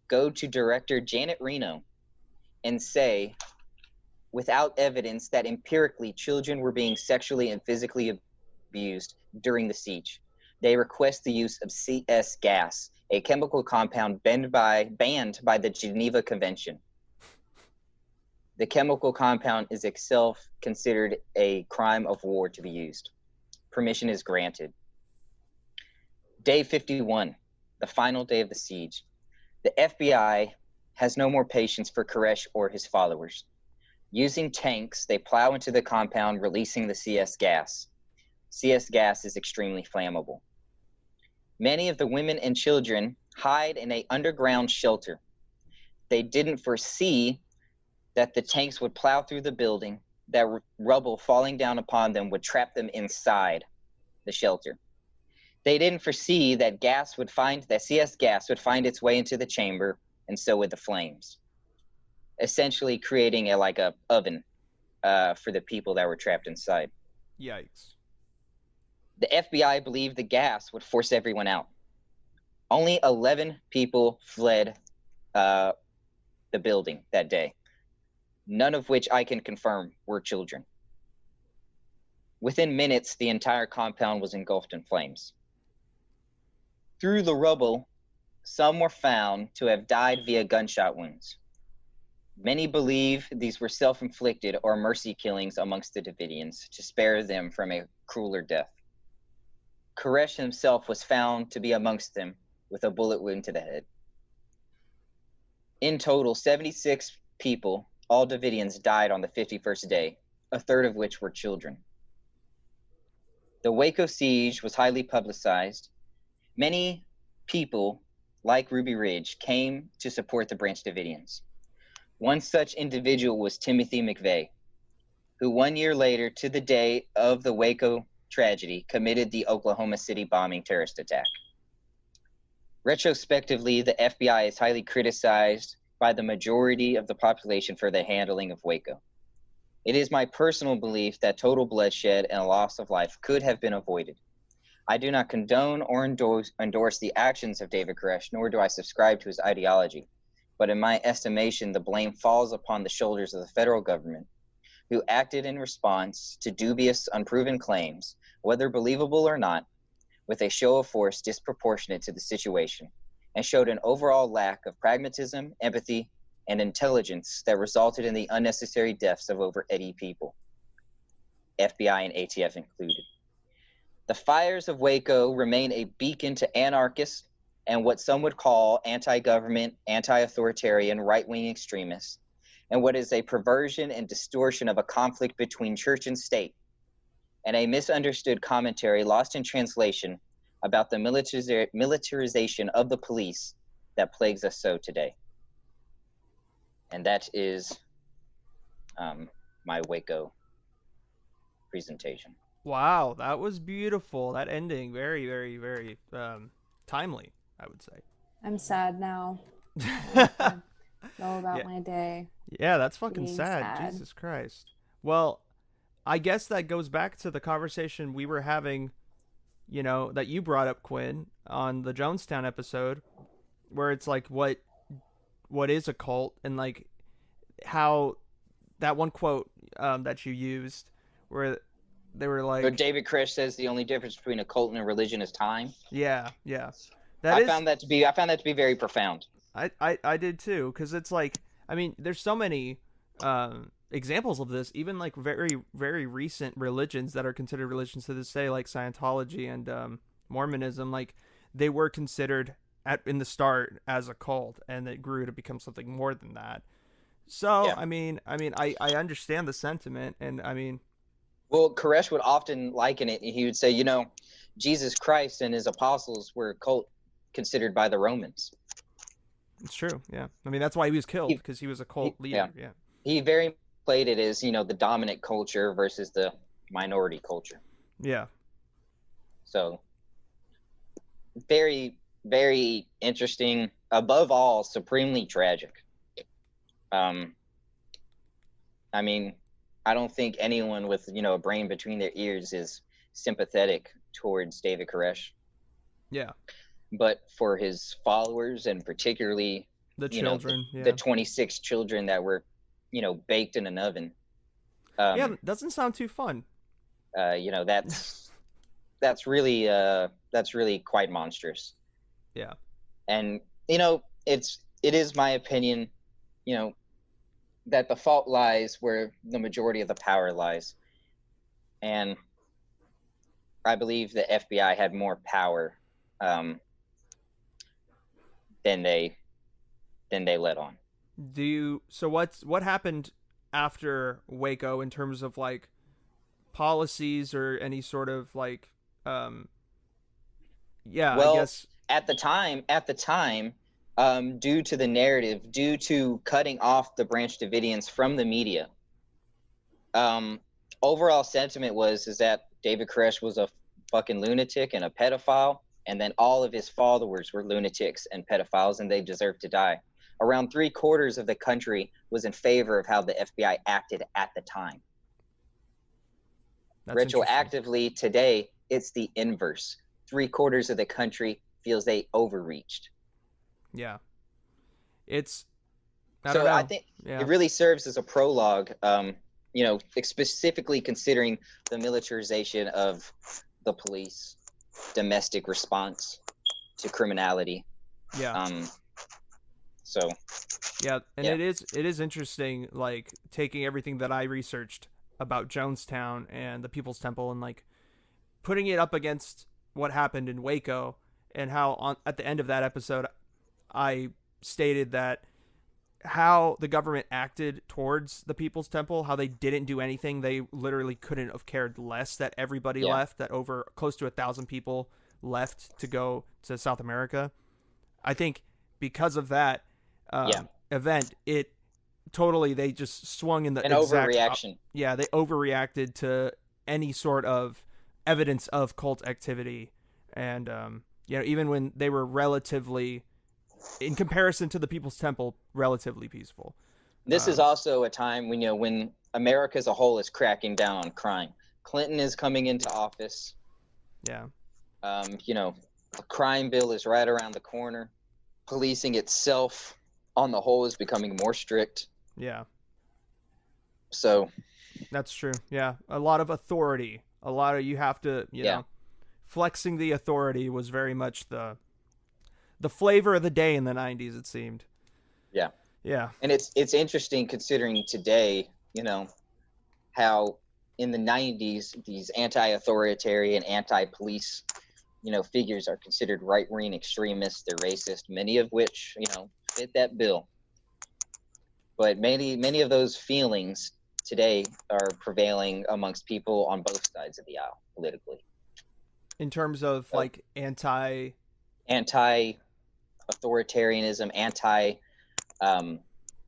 [SPEAKER 3] go to director Janet Reno and say, without evidence, that empirically children were being sexually and physically abused during the siege. They request the use of CS gas, a chemical compound banned by the Geneva Convention. The chemical compound is itself considered a crime of war to be used. Permission is granted. Day 51, the final day of the siege. The FBI has no more patience for Koresh or his followers. Using tanks, they plow into the compound, releasing the CS gas. CS gas is extremely flammable. Many of the women and children hide in an underground shelter. They didn't foresee that the tanks would plow through the building, that rubble falling down upon them would trap them inside the shelter. They didn't foresee that CS gas would find its way into the chamber, and so would the flames, essentially creating a oven for the people that were trapped inside.
[SPEAKER 1] Yikes.
[SPEAKER 3] The FBI believed the gas would force everyone out. Only 11 people fled the building that day, none of which I can confirm were children. Within minutes, the entire compound was engulfed in flames. Through the rubble, some were found to have died via gunshot wounds. Many believe these were self-inflicted or mercy killings amongst the Davidions to spare them from a crueler death. Koresh himself was found to be amongst them with a bullet wound to the head. In total, 76 people, all Davidions, died on the 51st day, a third of which were children. The Waco siege was highly publicized. Many people, like Ruby Ridge, came to support the Branch Davidions. One such individual was Timothy McVeigh, who 1 year later, to the day of the Waco tragedy, committed the Oklahoma City bombing terrorist attack. Retrospectively, the FBI is highly criticized by the majority of the population for the handling of Waco. It is my personal belief that total bloodshed and loss of life could have been avoided. I do not condone or endorse the actions of David Koresh, nor do I subscribe to his ideology. But in my estimation, the blame falls upon the shoulders of the federal government, who acted in response to dubious, unproven claims, whether believable or not, with a show of force disproportionate to the situation, and showed an overall lack of pragmatism, empathy, and intelligence that resulted in the unnecessary deaths of over 80 people, FBI and ATF included. The fires of Waco remain a beacon to anarchists and what some would call anti-government, anti-authoritarian, right-wing extremists, and what is a perversion and distortion of a conflict between church and state, and a misunderstood commentary lost in translation about the militarization of the police that plagues us so today. And that is my Waco presentation.
[SPEAKER 1] Wow, that was beautiful. That ending, very, very, very timely, I would say.
[SPEAKER 2] I'm sad now. Go about my day.
[SPEAKER 1] Yeah, that's fucking sad. Jesus Christ. Well, I guess that goes back to the conversation we were having, that you brought up, Quinn, on the Jonestown episode, where it's like, what is a cult, and like how that one quote that you used, where they were like.
[SPEAKER 3] But David Koresh says the only difference between a cult and a religion is time.
[SPEAKER 1] Yeah.
[SPEAKER 3] I found that to be very profound.
[SPEAKER 1] I did too, because it's like, I mean, there's so many examples of this, even like very, very recent religions that are considered religions to this day, like Scientology and Mormonism. Like, they were considered in the start as a cult, and it grew to become something more than that. So yeah. I mean, I understand the sentiment, and I mean,
[SPEAKER 3] well, Koresh would often liken it. He would say, Jesus Christ and his apostles were a cult considered by the Romans.
[SPEAKER 1] It's true. Yeah. I mean, that's why he was killed, because he was a cult leader. Yeah.
[SPEAKER 3] He very played it as, the dominant culture versus the minority culture.
[SPEAKER 1] Yeah.
[SPEAKER 3] So very, very interesting. Above all, supremely tragic. I mean, I don't think anyone with, a brain between their ears is sympathetic towards David Koresh.
[SPEAKER 1] Yeah.
[SPEAKER 3] But for his followers, and particularly
[SPEAKER 1] the children,
[SPEAKER 3] the 26 children that were, baked in an oven.
[SPEAKER 1] Doesn't sound too fun.
[SPEAKER 3] That's really quite monstrous.
[SPEAKER 1] Yeah.
[SPEAKER 3] And it is my opinion, that the fault lies where the majority of the power lies. And I believe the FBI had more power than they let on.
[SPEAKER 1] So what happened after Waco in terms of like policies or any sort of like I guess
[SPEAKER 3] at the time due to the narrative, due to cutting off the Branch Davidians from the media, overall sentiment is that David Koresh was a fucking lunatic and a pedophile, and then all of his followers were lunatics and pedophiles, and they deserved to die. Around 3/4 of the country was in favor of how the FBI acted at the time. Retroactively today, it's the inverse. 3/4 of the country feels they overreached.
[SPEAKER 1] Yeah. I think
[SPEAKER 3] it really serves as a prologue, specifically considering the militarization of the police, domestic response to criminality.
[SPEAKER 1] Yeah. It is interesting, like taking everything that I researched about Jonestown and the People's Temple and like putting it up against what happened in Waco, and how at the end of that episode I stated that how the government acted towards the People's Temple, how they didn't do anything. They literally couldn't have cared less that everybody left, that over close to 1,000 people left to go to South America. I think because of that event, it totally, they just swung in the
[SPEAKER 3] overreaction.
[SPEAKER 1] They overreacted to any sort of evidence of cult activity. And, even when they were relatively, in comparison to the People's Temple, relatively peaceful.
[SPEAKER 3] This is also a time when America as a whole is cracking down on crime. Clinton is coming into office.
[SPEAKER 1] Yeah.
[SPEAKER 3] A crime bill is right around the corner. Policing itself, on the whole, is becoming more strict.
[SPEAKER 1] Yeah.
[SPEAKER 3] So.
[SPEAKER 1] That's true. Yeah. A lot of authority. You have to, you know, flexing the authority was very much the flavor of the day in the 90s, it seemed.
[SPEAKER 3] Yeah.
[SPEAKER 1] Yeah.
[SPEAKER 3] And it's interesting considering today, how in the 90s, these anti-authoritarian, anti-police, figures are considered right-wing extremists. They're racist, many of which, fit that bill. But many of those feelings today are prevailing amongst people on both sides of the aisle politically.
[SPEAKER 1] In terms of like
[SPEAKER 3] anti-authoritarianism,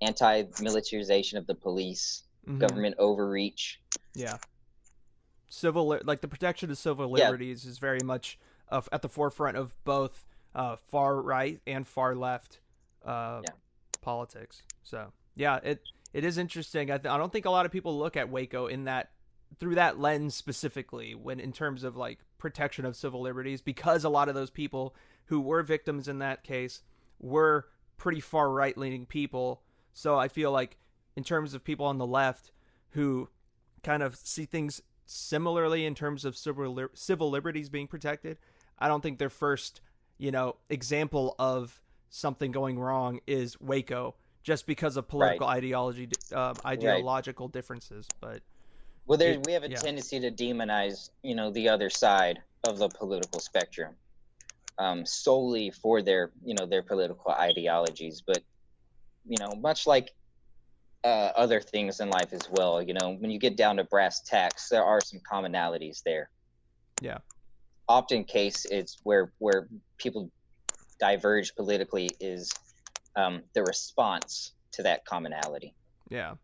[SPEAKER 3] anti-militarization of the police, government overreach.
[SPEAKER 1] Yeah. The protection of civil liberties is very much at the forefront of both far right and far left politics. So it is interesting. I don't think a lot of people look at Waco through that lens specifically, when in terms of like protection of civil liberties, because a lot of those people who were victims in that case were pretty far right leaning people. So I feel like in terms of people on the left who kind of see things similarly in terms of civil liberties being protected. I don't think their first, example of something going wrong is Waco, just because of political ideological differences. But
[SPEAKER 3] well, we have a tendency to demonize, the other side of the political spectrum, solely for their political ideologies. But much like other things in life as well, when you get down to brass tacks, there are some commonalities there.
[SPEAKER 1] Yeah.
[SPEAKER 3] Often case it's where people diverge politically is the response to that commonality.
[SPEAKER 1] Yeah.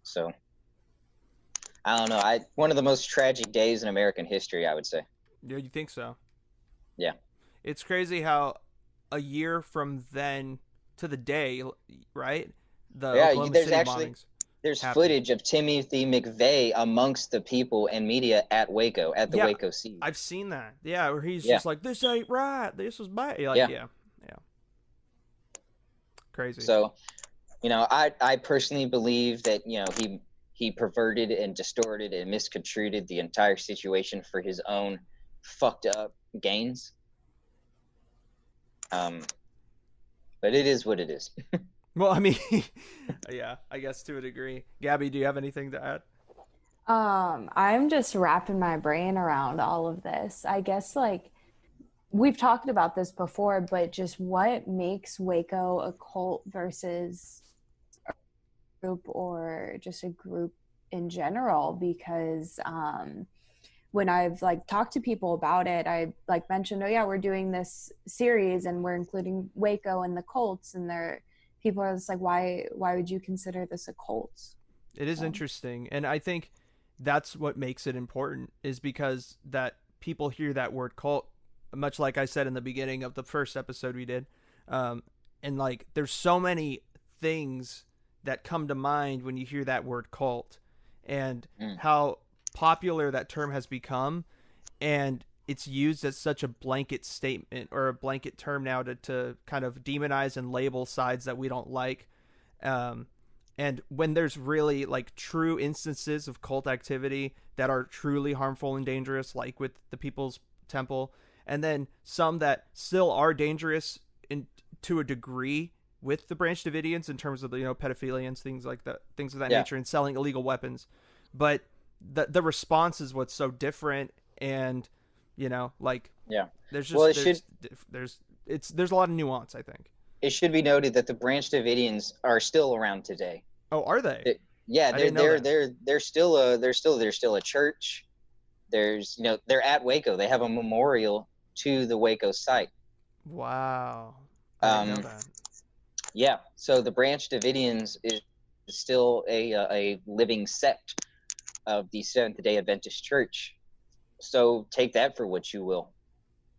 [SPEAKER 3] So I don't know. One of the most tragic days in American history, I would say.
[SPEAKER 1] Yeah, you think so?
[SPEAKER 3] Yeah.
[SPEAKER 1] It's crazy how a year from then to the day, right? Oklahoma City bombings.
[SPEAKER 3] There's footage of Timothy McVeigh amongst the people and media at Waco, at the Waco siege.
[SPEAKER 1] I've seen that. Yeah, where he's just like, "This ain't right. This is bad." Yeah. Crazy.
[SPEAKER 3] So, I personally believe that he perverted and distorted and misconstrued the entire situation for his own fucked up gains. But it is what it is.
[SPEAKER 1] Well, I mean, yeah, I guess to a degree. Gabby, do you have anything to add?
[SPEAKER 2] I'm just wrapping my brain around all of this. I guess we've talked about this before, but just what makes Waco a cult versus a group, or just a group in general? Because when I've talked to people about it, I mentioned, oh yeah, we're doing this series and we're including Waco and the cults, and people are just like, why would you consider this a cult?
[SPEAKER 1] It is interesting, and I think that's what makes it important, is because that people hear that word cult, much like I said in the beginning of the first episode we did, and there's so many things that come to mind when you hear that word cult, and how popular that term has become, and it's used as such a blanket statement or a blanket term now to kind of demonize and label sides that we don't like. And when there's really true instances of cult activity that are truly harmful and dangerous, like with the People's Temple, and then some that still are dangerous to a degree with the Branch Davidians in terms of pedophilia and things like that, things of that nature, and selling illegal weapons. But the response is what's so different, and there's a lot of nuance, I think.
[SPEAKER 3] It should be noted that the Branch Davidians are still around today.
[SPEAKER 1] Oh, are they?
[SPEAKER 3] They're still a church. There's they're at Waco. They have a memorial to the Waco site.
[SPEAKER 1] Wow. I didn't know that.
[SPEAKER 3] Yeah. So the Branch Davidians is still a living sect of the Seventh-day Adventist Church. So take that for what you will.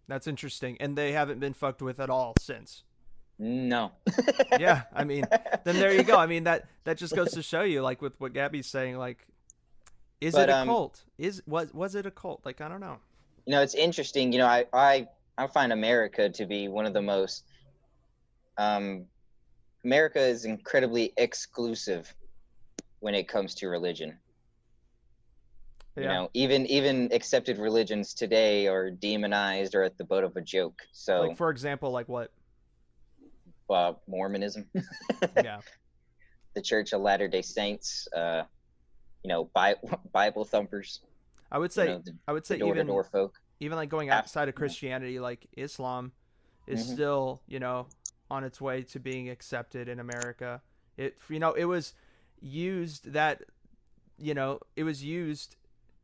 [SPEAKER 1] That's interesting. And they haven't been fucked with at all since.
[SPEAKER 3] No.
[SPEAKER 1] Yeah, I mean, then there you go. I mean, that just goes to show you, with what Gabby's saying, is it a cult? Was it a cult? I don't know.
[SPEAKER 3] It's interesting. I find America to be one of the most America is incredibly exclusive when it comes to religion.
[SPEAKER 1] Yeah.
[SPEAKER 3] Even accepted religions today are demonized or at the butt of a joke. So,
[SPEAKER 1] for example, what?
[SPEAKER 3] Mormonism.
[SPEAKER 1] Yeah.
[SPEAKER 3] The Church of Latter-day Saints. Bible thumpers.
[SPEAKER 1] I would say
[SPEAKER 3] door-to-door folk.
[SPEAKER 1] Even going outside of Christianity, Islam is still on its way to being accepted in America. It was used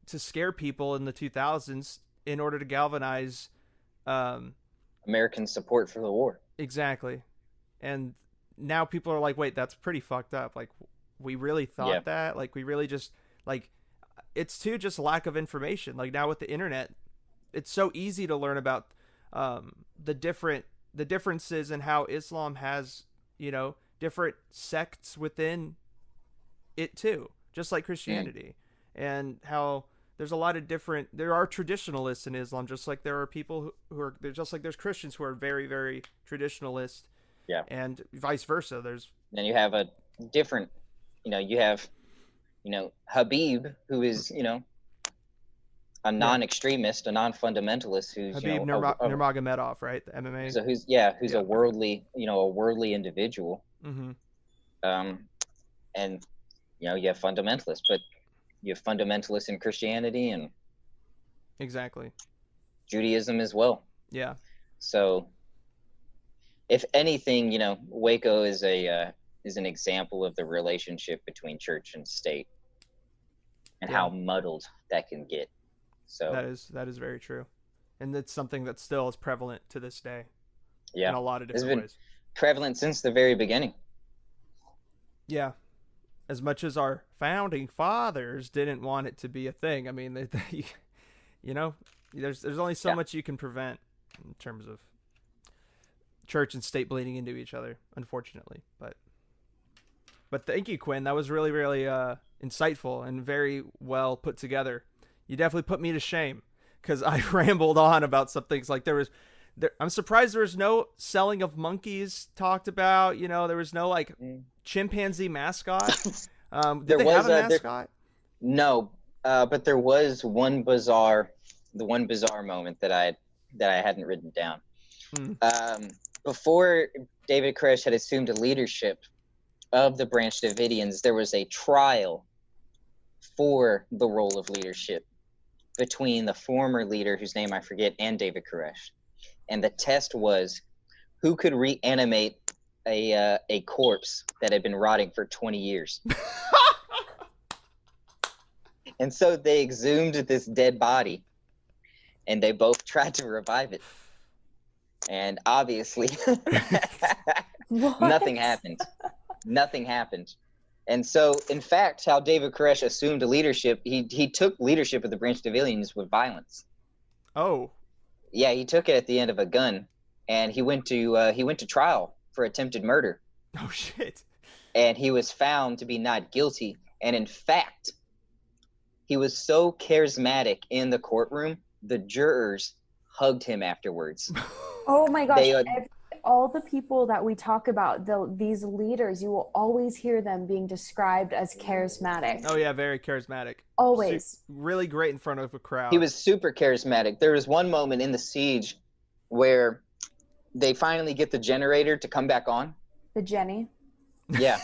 [SPEAKER 1] to scare people in the 2000s in order to galvanize
[SPEAKER 3] American support for the war.
[SPEAKER 1] Exactly. And now people are like, wait, that's pretty fucked up. We really thought that? We really just it's too just lack of information. Now with the internet, it's so easy to learn about the differences in how Islam has, different sects within it too, just like Christianity. And how there's a lot of there are traditionalists in Islam, just like there are people who are, just like there's Christians who are very, very traditionalist.
[SPEAKER 3] Yeah.
[SPEAKER 1] And vice versa.
[SPEAKER 3] Then you have a different, you have, Habib, who is, a non-extremist, a non-fundamentalist who's
[SPEAKER 1] Habib Nurmagomedov, right? The MMA.
[SPEAKER 3] So who's a worldly, a worldly individual.
[SPEAKER 1] Mm-hmm.
[SPEAKER 3] And you have fundamentalists, but you have fundamentalists in Christianity and
[SPEAKER 1] exactly
[SPEAKER 3] Judaism as well.
[SPEAKER 1] Yeah.
[SPEAKER 3] So, if anything, Waco is an example of the relationship between church and state, and how muddled that can get. So
[SPEAKER 1] that is very true, and it's something that still is prevalent to this day.
[SPEAKER 3] Yeah,
[SPEAKER 1] in a lot of different
[SPEAKER 3] it's been
[SPEAKER 1] ways.
[SPEAKER 3] Prevalent since the very beginning.
[SPEAKER 1] Yeah, as much as our founding fathers didn't want it to be a thing. I mean, there's only so much you can prevent in terms of church and state bleeding into each other, unfortunately. But thank you, Quinn. That was really, really insightful and very well put together. You definitely put me to shame, because I rambled on about some things. Like I'm surprised there was no selling of monkeys talked about. There was no chimpanzee mascot. Did they have a mascot?
[SPEAKER 3] No, but there was one bizarre moment that I hadn't written down. Before David Koresh had assumed leadership of the Branch Davidions, there was a trial for the role of leadership between the former leader, whose name I forget, and David Koresh. And the test was who could reanimate a corpse that had been rotting for 20 years. And so they exhumed this dead body, and they both tried to revive it. And obviously, nothing happened. Nothing happened. And so, in fact, how David Koresh assumed leadership, he took leadership of the Branch Davidians with violence.
[SPEAKER 1] Oh.
[SPEAKER 3] Yeah, he took it at the end of a gun, and he went to trial for attempted murder.
[SPEAKER 1] Oh shit.
[SPEAKER 3] And he was found to be not guilty. And in fact, he was so charismatic in the courtroom, the jurors hugged him afterwards.
[SPEAKER 2] Oh my gosh. All the people that we talk about, these leaders, you will always hear them being described as charismatic.
[SPEAKER 1] Oh yeah, very charismatic.
[SPEAKER 2] Always.
[SPEAKER 1] Really great in front of a crowd.
[SPEAKER 3] He was super charismatic. There was one moment in the siege where they finally get the generator to come back on.
[SPEAKER 2] The Jenny.
[SPEAKER 3] Yeah.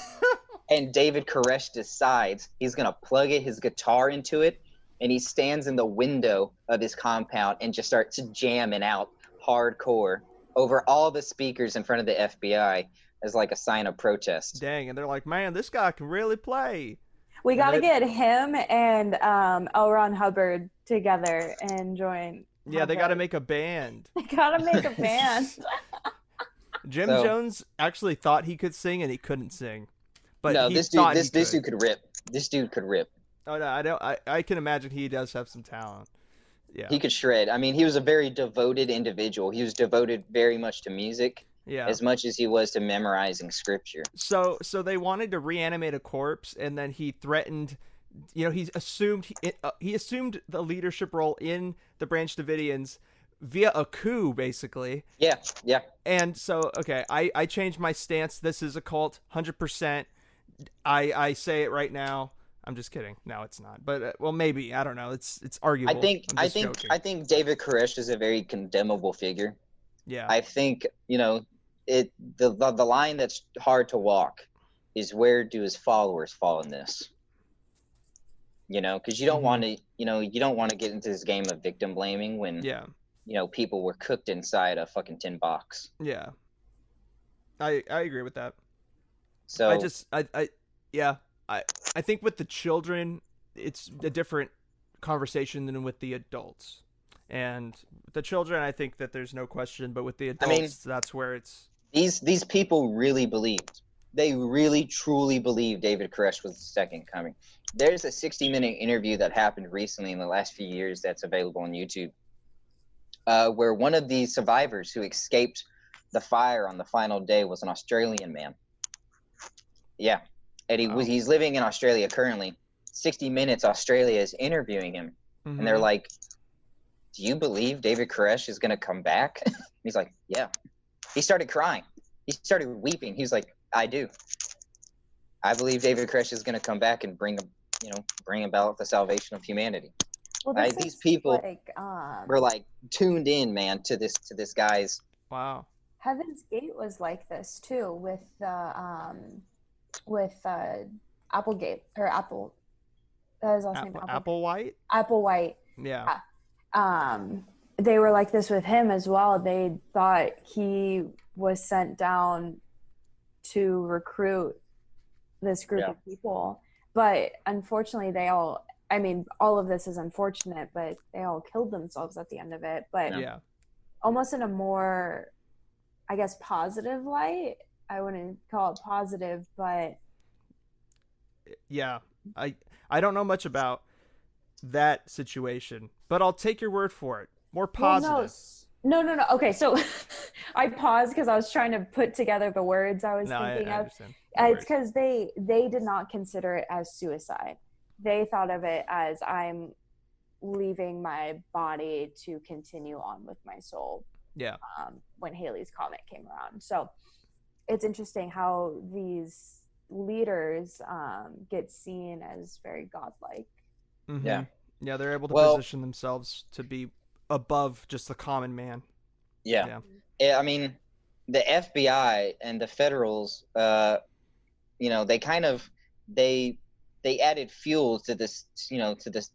[SPEAKER 3] And David Koresh decides he's going to plug his guitar into it, and he stands in the window of his compound and just starts jamming out hardcore over all the speakers in front of the FBI as like a sign of protest.
[SPEAKER 1] Dang, and they're like, man, this guy can really play.
[SPEAKER 2] We got to get him and L. Ron Hubbard together and join.
[SPEAKER 1] Yeah, they got to make a band.
[SPEAKER 2] They got to make a band.
[SPEAKER 1] Jim Jones actually thought he could sing, and he couldn't sing. But
[SPEAKER 3] no, this dude could rip. This dude could rip.
[SPEAKER 1] Oh no, I can imagine he does have some talent. Yeah,
[SPEAKER 3] he could shred. I mean, he was a very devoted individual. He was devoted very much to music, as much as he was to memorizing scripture.
[SPEAKER 1] So they wanted to reanimate a corpse, and then he threatened. He assumed the leadership role in the Branch Davidians via a coup, basically.
[SPEAKER 3] Yeah.
[SPEAKER 1] And so, okay, I changed my stance. This is a cult, 100%. I say it right now. I'm just kidding. No, it's not. But well, maybe, I don't know. It's arguable.
[SPEAKER 3] I think David Koresh is a very condemnable figure.
[SPEAKER 1] Yeah.
[SPEAKER 3] I think the line that's hard to walk is, where do his followers fall in this? Because you don't want to get into this game of victim blaming when people were cooked inside a fucking tin box.
[SPEAKER 1] Yeah. I agree with that.
[SPEAKER 3] So
[SPEAKER 1] I think with the children, it's a different conversation than with the adults. And with the children, I think that there's no question, but with the adults, that's where it's...
[SPEAKER 3] These people really believed. They really, truly believed David Koresh was the second coming. There's a 60-minute interview that happened recently in the last few years that's available on YouTube, where one of the survivors who escaped the fire on the final day was an Australian man. Yeah. And he's living in Australia currently. 60 Minutes Australia is interviewing him. Mm-hmm. And they're like, do you believe David Koresh is going to come back? He's like, yeah. He started crying. He started weeping. He was like, I do. I believe David Koresh is going to come back and bring about the salvation of humanity.
[SPEAKER 2] Well,
[SPEAKER 3] These people
[SPEAKER 2] like,
[SPEAKER 3] were like tuned in, man, to this guy's.
[SPEAKER 1] Wow.
[SPEAKER 2] Heaven's Gate was like this too with Applegate or Apple. That was last name
[SPEAKER 1] Applewhite.
[SPEAKER 2] Applewhite.
[SPEAKER 1] Yeah.
[SPEAKER 2] They were like this with him as well. They thought he was sent down to recruit this group of people, but unfortunately all of this is unfortunate, but they all killed themselves at the end of it. But almost in a more, I guess, positive light. I wouldn't call it positive, but
[SPEAKER 1] yeah, I don't know much about that situation, but I'll take your word for it. More positive.
[SPEAKER 2] Well, no. Okay, so I paused because I was trying to put together the words I was thinking of.
[SPEAKER 1] Understand.
[SPEAKER 2] It's because they did not consider it as suicide. They thought of it as, I'm leaving my body to continue on with my soul.
[SPEAKER 1] Yeah.
[SPEAKER 2] When Halley's Comet came around. So it's interesting how these leaders get seen as very godlike.
[SPEAKER 1] Mm-hmm. Yeah, they're able to position themselves to be above just the common man.
[SPEAKER 3] Yeah. I mean, the FBI and the Federals, they kind of they added fuel to this, to this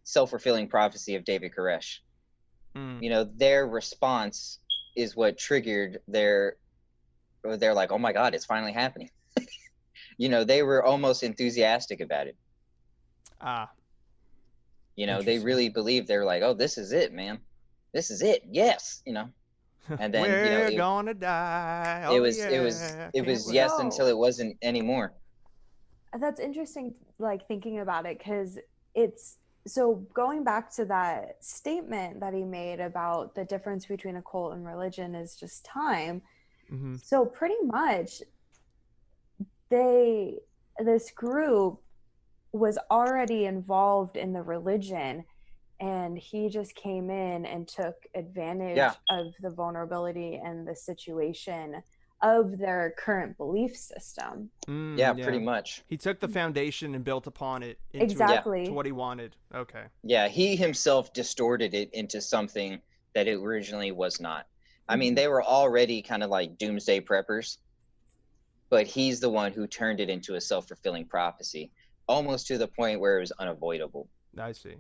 [SPEAKER 3] self-fulfilling prophecy of David Koresh. Their response is what triggered they're like, oh my God, it's finally happening. They were almost enthusiastic about it. They really believed. They were like, oh, this is it, man. This is it. Yes. And then,
[SPEAKER 1] we're gonna die.
[SPEAKER 3] It was yes until it wasn't anymore.
[SPEAKER 2] That's interesting, like, thinking about it, because it's, so going back to that statement that he made about the difference between a cult and religion is just time. Mm-hmm. So pretty much this group was already involved in the religion, and he just came in and took advantage of the vulnerability and the situation of their current belief system.
[SPEAKER 3] Pretty much.
[SPEAKER 1] He took the foundation and built upon it to what he wanted. Okay. Yeah,
[SPEAKER 3] he himself distorted it into something that it originally was not. I mean, they were already kind of like doomsday preppers, but he's the one who turned it into a self-fulfilling prophecy, almost to the point where it was unavoidable.
[SPEAKER 1] I see.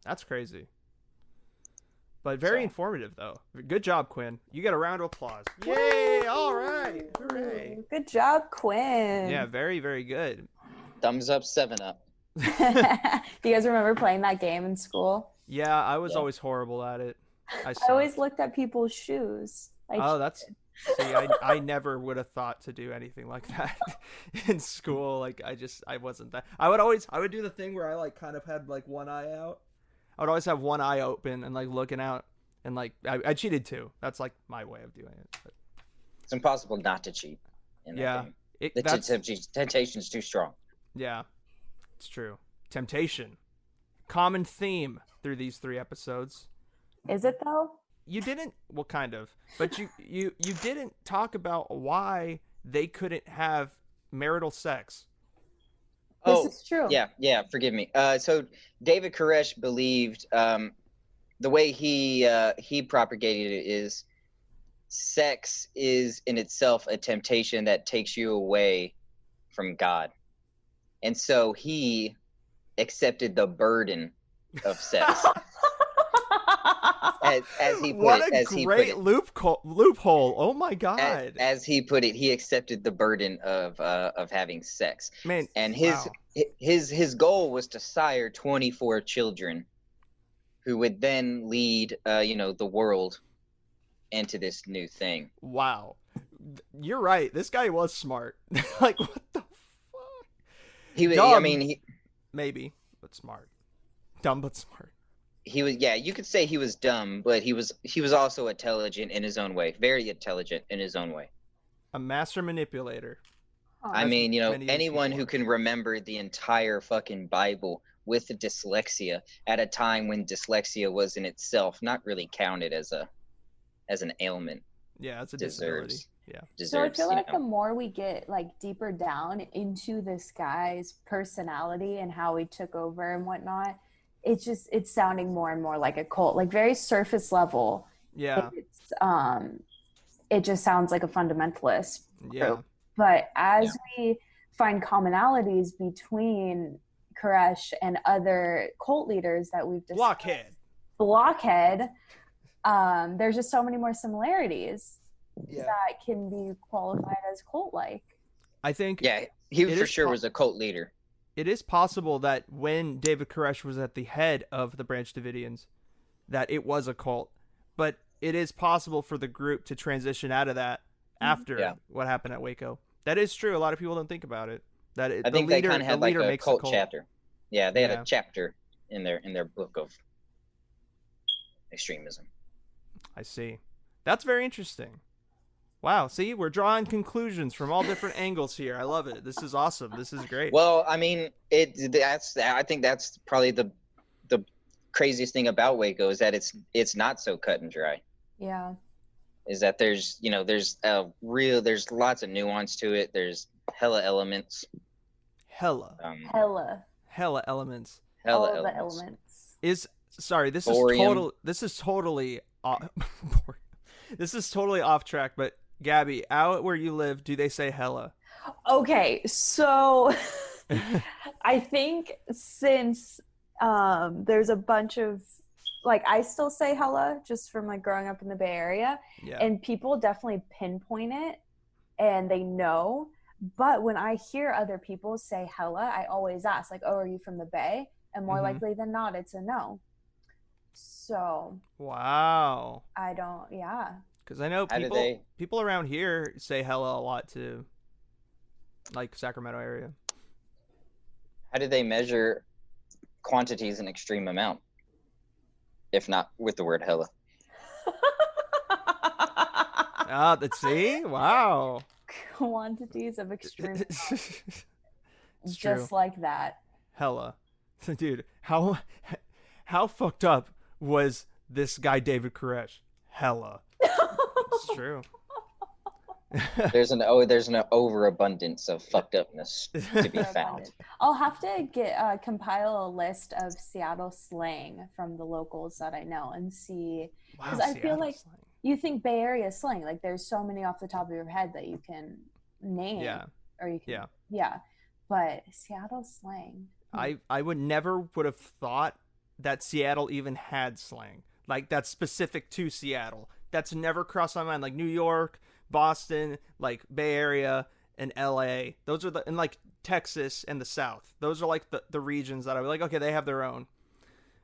[SPEAKER 1] That's crazy. But very informative, though. Good job, Quinn. You get a round of applause. Yay! All right. Hooray.
[SPEAKER 2] Good job, Quinn.
[SPEAKER 1] Yeah, very, very good.
[SPEAKER 3] Thumbs up, 7-Up.
[SPEAKER 2] Do you guys remember playing that game in school?
[SPEAKER 1] Yeah, I was always horrible at it. I
[SPEAKER 2] always looked at people's shoes.
[SPEAKER 1] See, I never would have thought to do anything like that in school. Like, I wasn't that. I would do the thing where I like kind of had like one eye out. I would always have one eye open and like looking out, and like I cheated too. That's like my way of doing it. But
[SPEAKER 3] it's impossible not to cheat in that game. The temptation's too strong. Yeah,
[SPEAKER 1] it's true. Temptation, common theme through these 3 episodes.
[SPEAKER 2] Is it though?
[SPEAKER 1] You didn't, well, kind of, but you didn't talk about why they couldn't have marital sex.
[SPEAKER 2] This is true.
[SPEAKER 3] Yeah. Forgive me. So David Koresh believed, the way he propagated it is, sex is in itself a temptation that takes you away from God, and so he accepted the burden of sex. As he put
[SPEAKER 1] what a great loophole! Oh my God!
[SPEAKER 3] As he put it, he accepted the burden of having sex.
[SPEAKER 1] Man,
[SPEAKER 3] and his goal was to sire 24 children, who would then lead the world into this new thing.
[SPEAKER 1] Wow, you're right. This guy was smart. Like, what the fuck?
[SPEAKER 3] He was.
[SPEAKER 1] Dumb,
[SPEAKER 3] I mean,
[SPEAKER 1] maybe, but smart. Dumb but smart.
[SPEAKER 3] He was, you could say he was dumb, but he was also intelligent in his own way. Very intelligent in his own way.
[SPEAKER 1] A master manipulator.
[SPEAKER 3] I mean, anyone who can remember the entire fucking Bible with dyslexia at a time when dyslexia was in itself not really counted as an ailment.
[SPEAKER 1] Yeah, it's a disability. Yeah.
[SPEAKER 2] So I feel like the more we get like deeper down into this guy's personality and how he took over and whatnot, it's sounding more and more like a cult, like very surface level.
[SPEAKER 1] Yeah.
[SPEAKER 2] It just sounds like a fundamentalist group.
[SPEAKER 1] Yeah.
[SPEAKER 2] But as we find commonalities between Koresh and other cult leaders that we've discussed, Blockhead, there's just so many more similarities that can be qualified as cult-like.
[SPEAKER 1] I think
[SPEAKER 3] he for sure was a cult leader.
[SPEAKER 1] It is possible that when David Koresh was at the head of the Branch Davidians, that it was a cult, but it is possible for the group to transition out of that after what happened at Waco. That is true. A lot of people don't think about it.
[SPEAKER 3] I think they kind of had like a cult chapter. Yeah, they had a chapter in their book of extremism.
[SPEAKER 1] I see. That's very interesting. Wow. See, we're drawing conclusions from all different angles here. I love it. This is awesome. This is great.
[SPEAKER 3] Well, I mean, I think that's probably the craziest thing about Waco is that it's not so cut and dry.
[SPEAKER 2] Yeah.
[SPEAKER 3] Is that there's lots of nuance to it. There's hella elements.
[SPEAKER 1] Hella elements.
[SPEAKER 2] The elements.
[SPEAKER 1] This is totally this is totally off track, but Gabby, out where you live, do they say hella?
[SPEAKER 2] Okay, so I think since there's a bunch of, like, I still say hella just from like growing up in the Bay Area, and people definitely pinpoint it and they know. But when I hear other people say hella, I always ask, like, oh, are you from the Bay? And more likely than not, it's a no. So.
[SPEAKER 1] Wow.
[SPEAKER 2] I don't,
[SPEAKER 1] because I know people around here say hella a lot too, like Sacramento area.
[SPEAKER 3] How do they measure quantities in extreme amount, if not with the word hella?
[SPEAKER 1] Let's see. Wow.
[SPEAKER 2] Quantities of extreme amount.
[SPEAKER 1] It's
[SPEAKER 2] just
[SPEAKER 1] true.
[SPEAKER 2] like that.
[SPEAKER 1] Hella. Dude, how fucked up was this guy David Koresh? Hella. It's true.
[SPEAKER 3] There's an overabundance of fucked upness to be found.
[SPEAKER 2] I'll have to compile a list of Seattle slang from the locals that I know and see, because I feel like slang. You think Bay Area slang, like there's so many off the top of your head that you can name, or you can, but Seattle slang.
[SPEAKER 1] I would have thought that Seattle even had slang like that's specific to Seattle. That's never crossed my mind. Like New York, Boston, like Bay Area, and LA. Those are and like Texas and the South. Those are like the regions that I was like, okay, they have their own.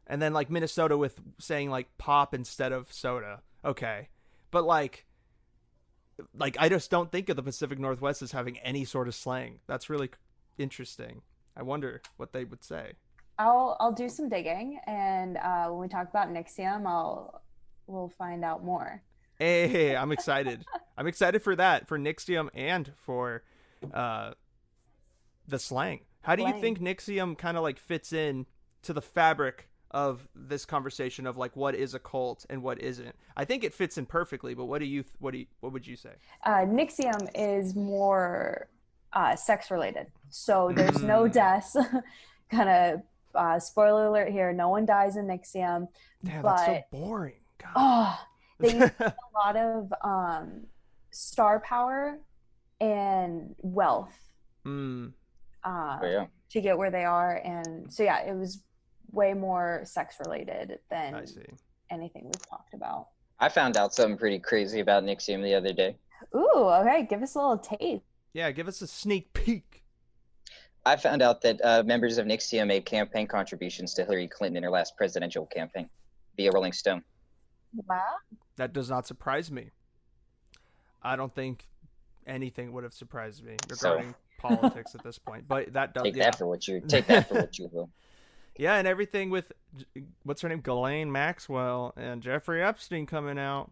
[SPEAKER 1] And then like Minnesota with saying like pop instead of soda. Okay. But like I just don't think of the Pacific Northwest as having any sort of slang. That's really interesting. I wonder what they would say.
[SPEAKER 2] I'll do some digging, and when we talk about NXIVM, we'll find out more.
[SPEAKER 1] Hey, I'm excited. I'm excited for that, for NXIVM and for the slang. How do you think NXIVM kind of like fits in to the fabric of this conversation of like what is a cult and what isn't? I think it fits in perfectly, but what would you say?
[SPEAKER 2] NXIVM is more sex related, so there's no deaths. Kind of spoiler alert here, no one dies in NXIVM.
[SPEAKER 1] Damn, that's so boring. God.
[SPEAKER 2] Oh, they use a lot of star power and wealth to get where they are, and so it was way more sex related than anything we've talked about.
[SPEAKER 3] I found out something pretty crazy about NXIVM the other day.
[SPEAKER 2] Ooh, okay, give us a little taste.
[SPEAKER 1] Yeah, give us a sneak peek.
[SPEAKER 3] I found out that members of NXIVM made campaign contributions to Hillary Clinton in her last presidential campaign via Rolling Stone.
[SPEAKER 2] Wow.
[SPEAKER 1] That does not surprise me. I don't think anything would have surprised me regarding politics at this point. But that does
[SPEAKER 3] take that for what you will.
[SPEAKER 1] Yeah, and everything with what's her name, Ghislaine Maxwell and Jeffrey Epstein coming out.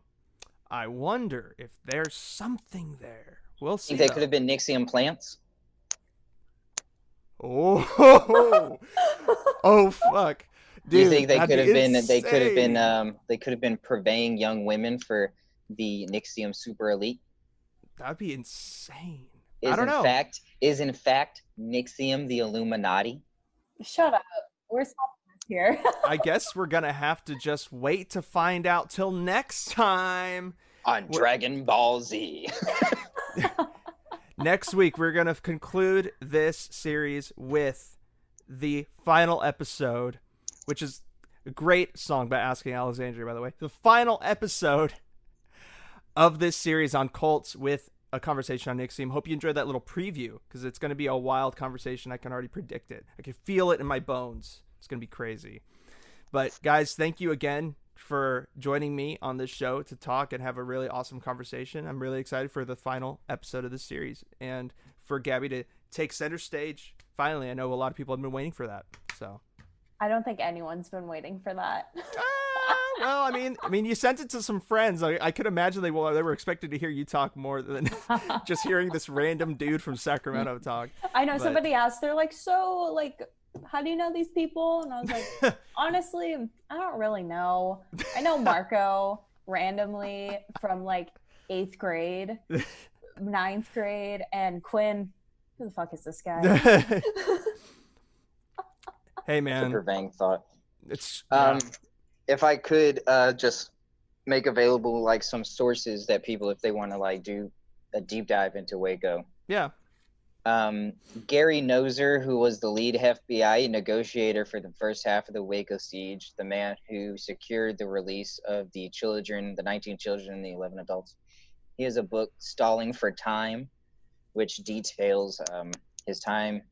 [SPEAKER 1] I wonder if there's something there. We'll see.
[SPEAKER 3] Think they could have been NXIVM plants?
[SPEAKER 1] Oh, oh fuck! Dude,
[SPEAKER 3] do you think they could have been? They could have been purveying young women for the NXIVM super elite.
[SPEAKER 1] That'd be insane. I don't know.
[SPEAKER 3] Is in fact NXIVM the Illuminati?
[SPEAKER 2] Shut up. We're solving here.
[SPEAKER 1] I guess we're gonna have to just wait to find out till next time
[SPEAKER 3] on Dragon Ball Z.
[SPEAKER 1] Next week, we're going to conclude this series with the final episode, which is a great song by Asking Alexandria, by the way. The final episode of this series on cults with a conversation on NXIVM. Hope you enjoyed that little preview, because it's going to be a wild conversation. I can already predict it. I can feel it in my bones. It's going to be crazy. But guys, thank you again for joining me on this show to talk and have a really awesome conversation. I'm really excited for the final episode of this series and for Gabby to take center stage. Finally, I know a lot of people have been waiting for that. So
[SPEAKER 2] I don't think anyone's been waiting for that.
[SPEAKER 1] Well, I mean, you sent it to some friends. I could imagine they were expected to hear you talk more than just hearing this random dude from Sacramento talk.
[SPEAKER 2] I know. Somebody asked, they're like, so like, how do you know these people? And I was like, honestly, I don't really know. I know Marco randomly from like 8th grade, 9th grade, and Quinn. Who the fuck is this guy?
[SPEAKER 1] Hey man,
[SPEAKER 3] super vague thought.
[SPEAKER 1] It's
[SPEAKER 3] if I could just make available like some sources that people, if they want to like do a deep dive into Waco.
[SPEAKER 1] Yeah.
[SPEAKER 3] Gary Noesner, who was the lead FBI negotiator for the first half of the Waco siege, the man who secured the release of the children, the 19 children and the 11 adults. He has a book, Stalling for Time, which details his time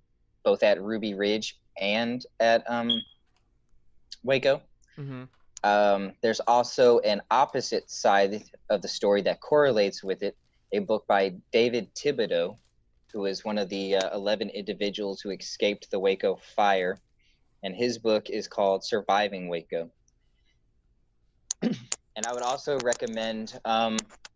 [SPEAKER 3] both at Ruby Ridge and at Waco.
[SPEAKER 1] Mm-hmm.
[SPEAKER 3] There's also an opposite side of the story that correlates with it, a book by David Thibodeau, who is one of the 11 individuals who escaped the Waco fire. And his book is called Surviving Waco. And I would also recommend,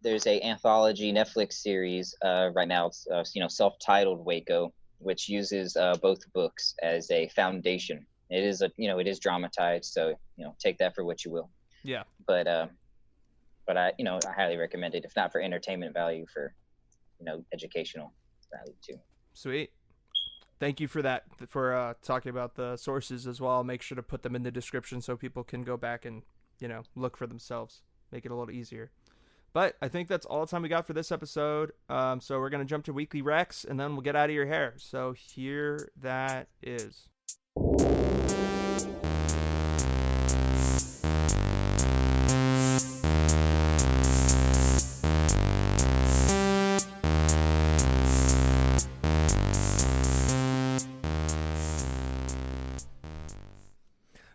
[SPEAKER 3] there's a anthology Netflix series right now, it's self-titled Waco, which uses both books as a foundation. It is it is dramatized, so take that for what you will.
[SPEAKER 1] Yeah.
[SPEAKER 3] But I I highly recommend it, if not for entertainment value, for educational value too.
[SPEAKER 1] Sweet. Thank you for that, for talking about the sources as well. I'll make sure to put them in the description so people can go back and look for themselves, make it a little easier. But I think that's all the time we got for this episode. So we're going to jump to Weekly Rex, and then we'll get out of your hair. So here that is.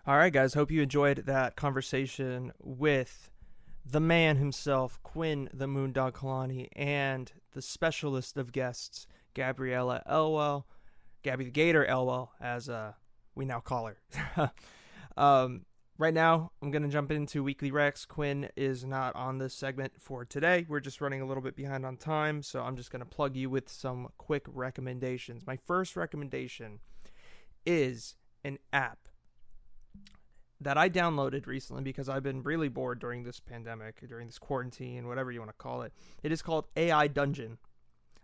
[SPEAKER 1] All right, guys. Hope you enjoyed that conversation with the man himself, Quinn the Moondog Kalani, and the specialist of guests, Gabriella Elwell, Gabby the Gator Elwell, as we now call her. Right now, I'm going to jump into Weekly Rex. Quinn is not on this segment for today. We're just running a little bit behind on time, so I'm just going to plug you with some quick recommendations. My first recommendation is an app that I downloaded recently because I've been really bored during this pandemic, during this quarantine, whatever you want to call it. It is called AI Dungeon.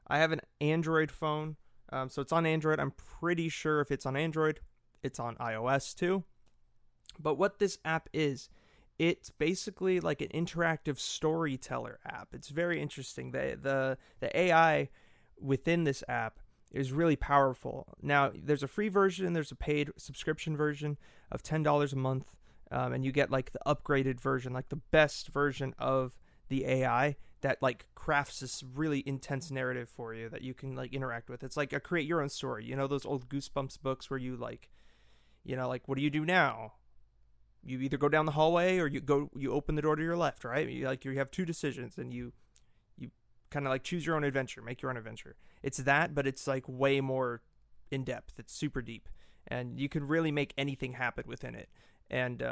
[SPEAKER 1] I have an Android phone, so it's on Android. I'm pretty sure if it's on Android, it's on iOS too. But what this app is, it's basically like an interactive storyteller app. It's very interesting. The AI within this app is really powerful. Now, there's a free version and there's a paid subscription version of $10 a month, and you get like the upgraded version, like the best version of the AI that like crafts this really intense narrative for you that you can like interact with. It's like a create your own story. Those old Goosebumps books where you like, like, what do you do now? You either go down the hallway or you open the door to your left, right? You have two decisions and you kind of like choose your own adventure, make your own adventure. It's that, but it's like way more in depth. It's super deep, and you can really make anything happen within it. And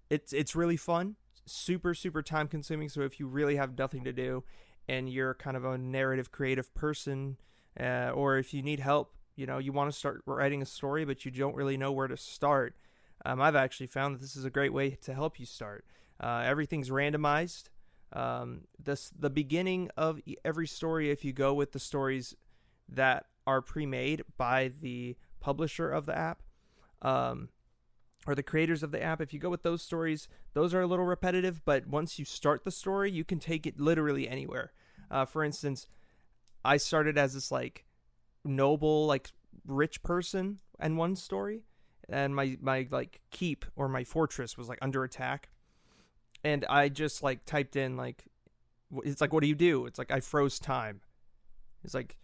[SPEAKER 1] it's really fun, super time consuming. So if you really have nothing to do and you're kind of a narrative creative person, or if you need help, you want to start writing a story but you don't really know where to start, I've actually found that this is a great way to help you start. Everything's randomized. The beginning of every story, if you go with the stories that are pre-made by the publisher of the app, or the creators of the app, if you go with those stories, those are a little repetitive, but once you start the story, you can take it literally anywhere. For instance, I started as this like noble, like rich person in one story, and my like keep or my fortress was like under attack, and I just like typed in like, it's like, what do you do? It's like, I froze time. It's like,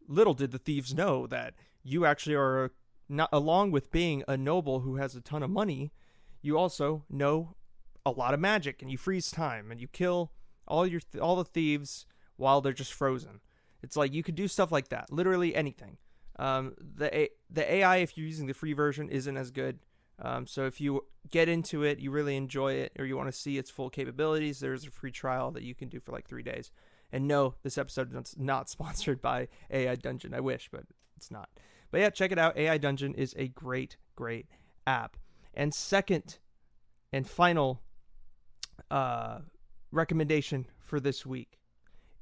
[SPEAKER 1] little did the thieves know that you actually are not, along with being a noble who has a ton of money, you also know a lot of magic, and you freeze time, and you kill all the thieves while they're just frozen. It's like, you could do stuff like that, literally anything. The AI, if you're using the free version, isn't as good. So if you get into it, you really enjoy it, or you want to see its full capabilities, there's a free trial that you can do for like 3 days. And no, this episode is not sponsored by AI Dungeon. I wish, but it's not. But yeah, check it out. AI Dungeon is a great, great app. And second and final recommendation for this week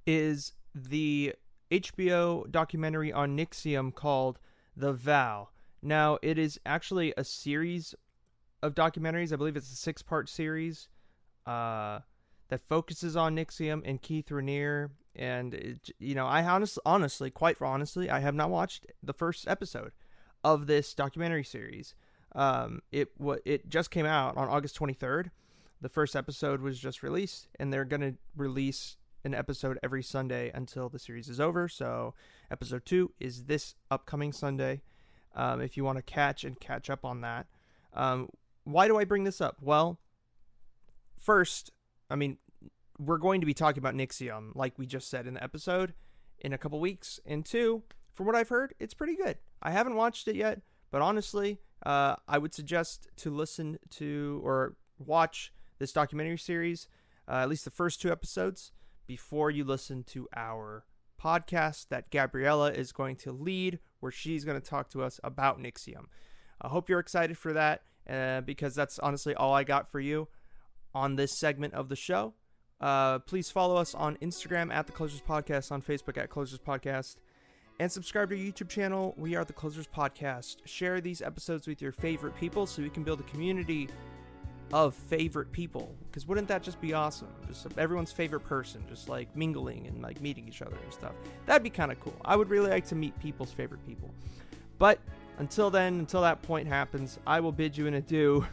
[SPEAKER 1] is the HBO documentary on NXIVM called The Vow. Now, it is actually a series of documentaries. I believe it's a 6-part series that focuses on NXIVM and Keith Raniere. And, I quite honestly, I have not watched the first episode of this documentary series. It just came out on August 23rd. The first episode was just released, and they're going to release an episode every Sunday until the series is over. So episode 2 is this upcoming Sunday. If you want to catch up on that. Why do I bring this up? Well, first, we're going to be talking about NXIVM, like we just said in the episode, in a couple weeks. And 2, from what I've heard, it's pretty good. I haven't watched it yet, but honestly, I would suggest to listen to or watch this documentary series, at least the first 2 episodes, before you listen to our podcast that Gabriella is going to lead, where she's going to talk to us about NXIVM. I hope you're excited for that, because that's honestly all I got for you on this segment of the show. Please follow us on Instagram at The Closers Podcast, on Facebook at Closers Podcast, and subscribe to our YouTube channel. We are The Closers Podcast. Share these episodes with your favorite people so we can build a community of favorite people, because wouldn't that just be awesome? Just everyone's favorite person, just like mingling and like meeting each other and stuff. That'd be kind of cool. I would really like to meet people's favorite people. But until then, until that point happens, I will bid you an adieu.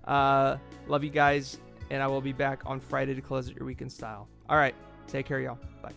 [SPEAKER 1] Love you guys, and I will be back on Friday to close out your weekend style. All right, take care, y'all. Bye.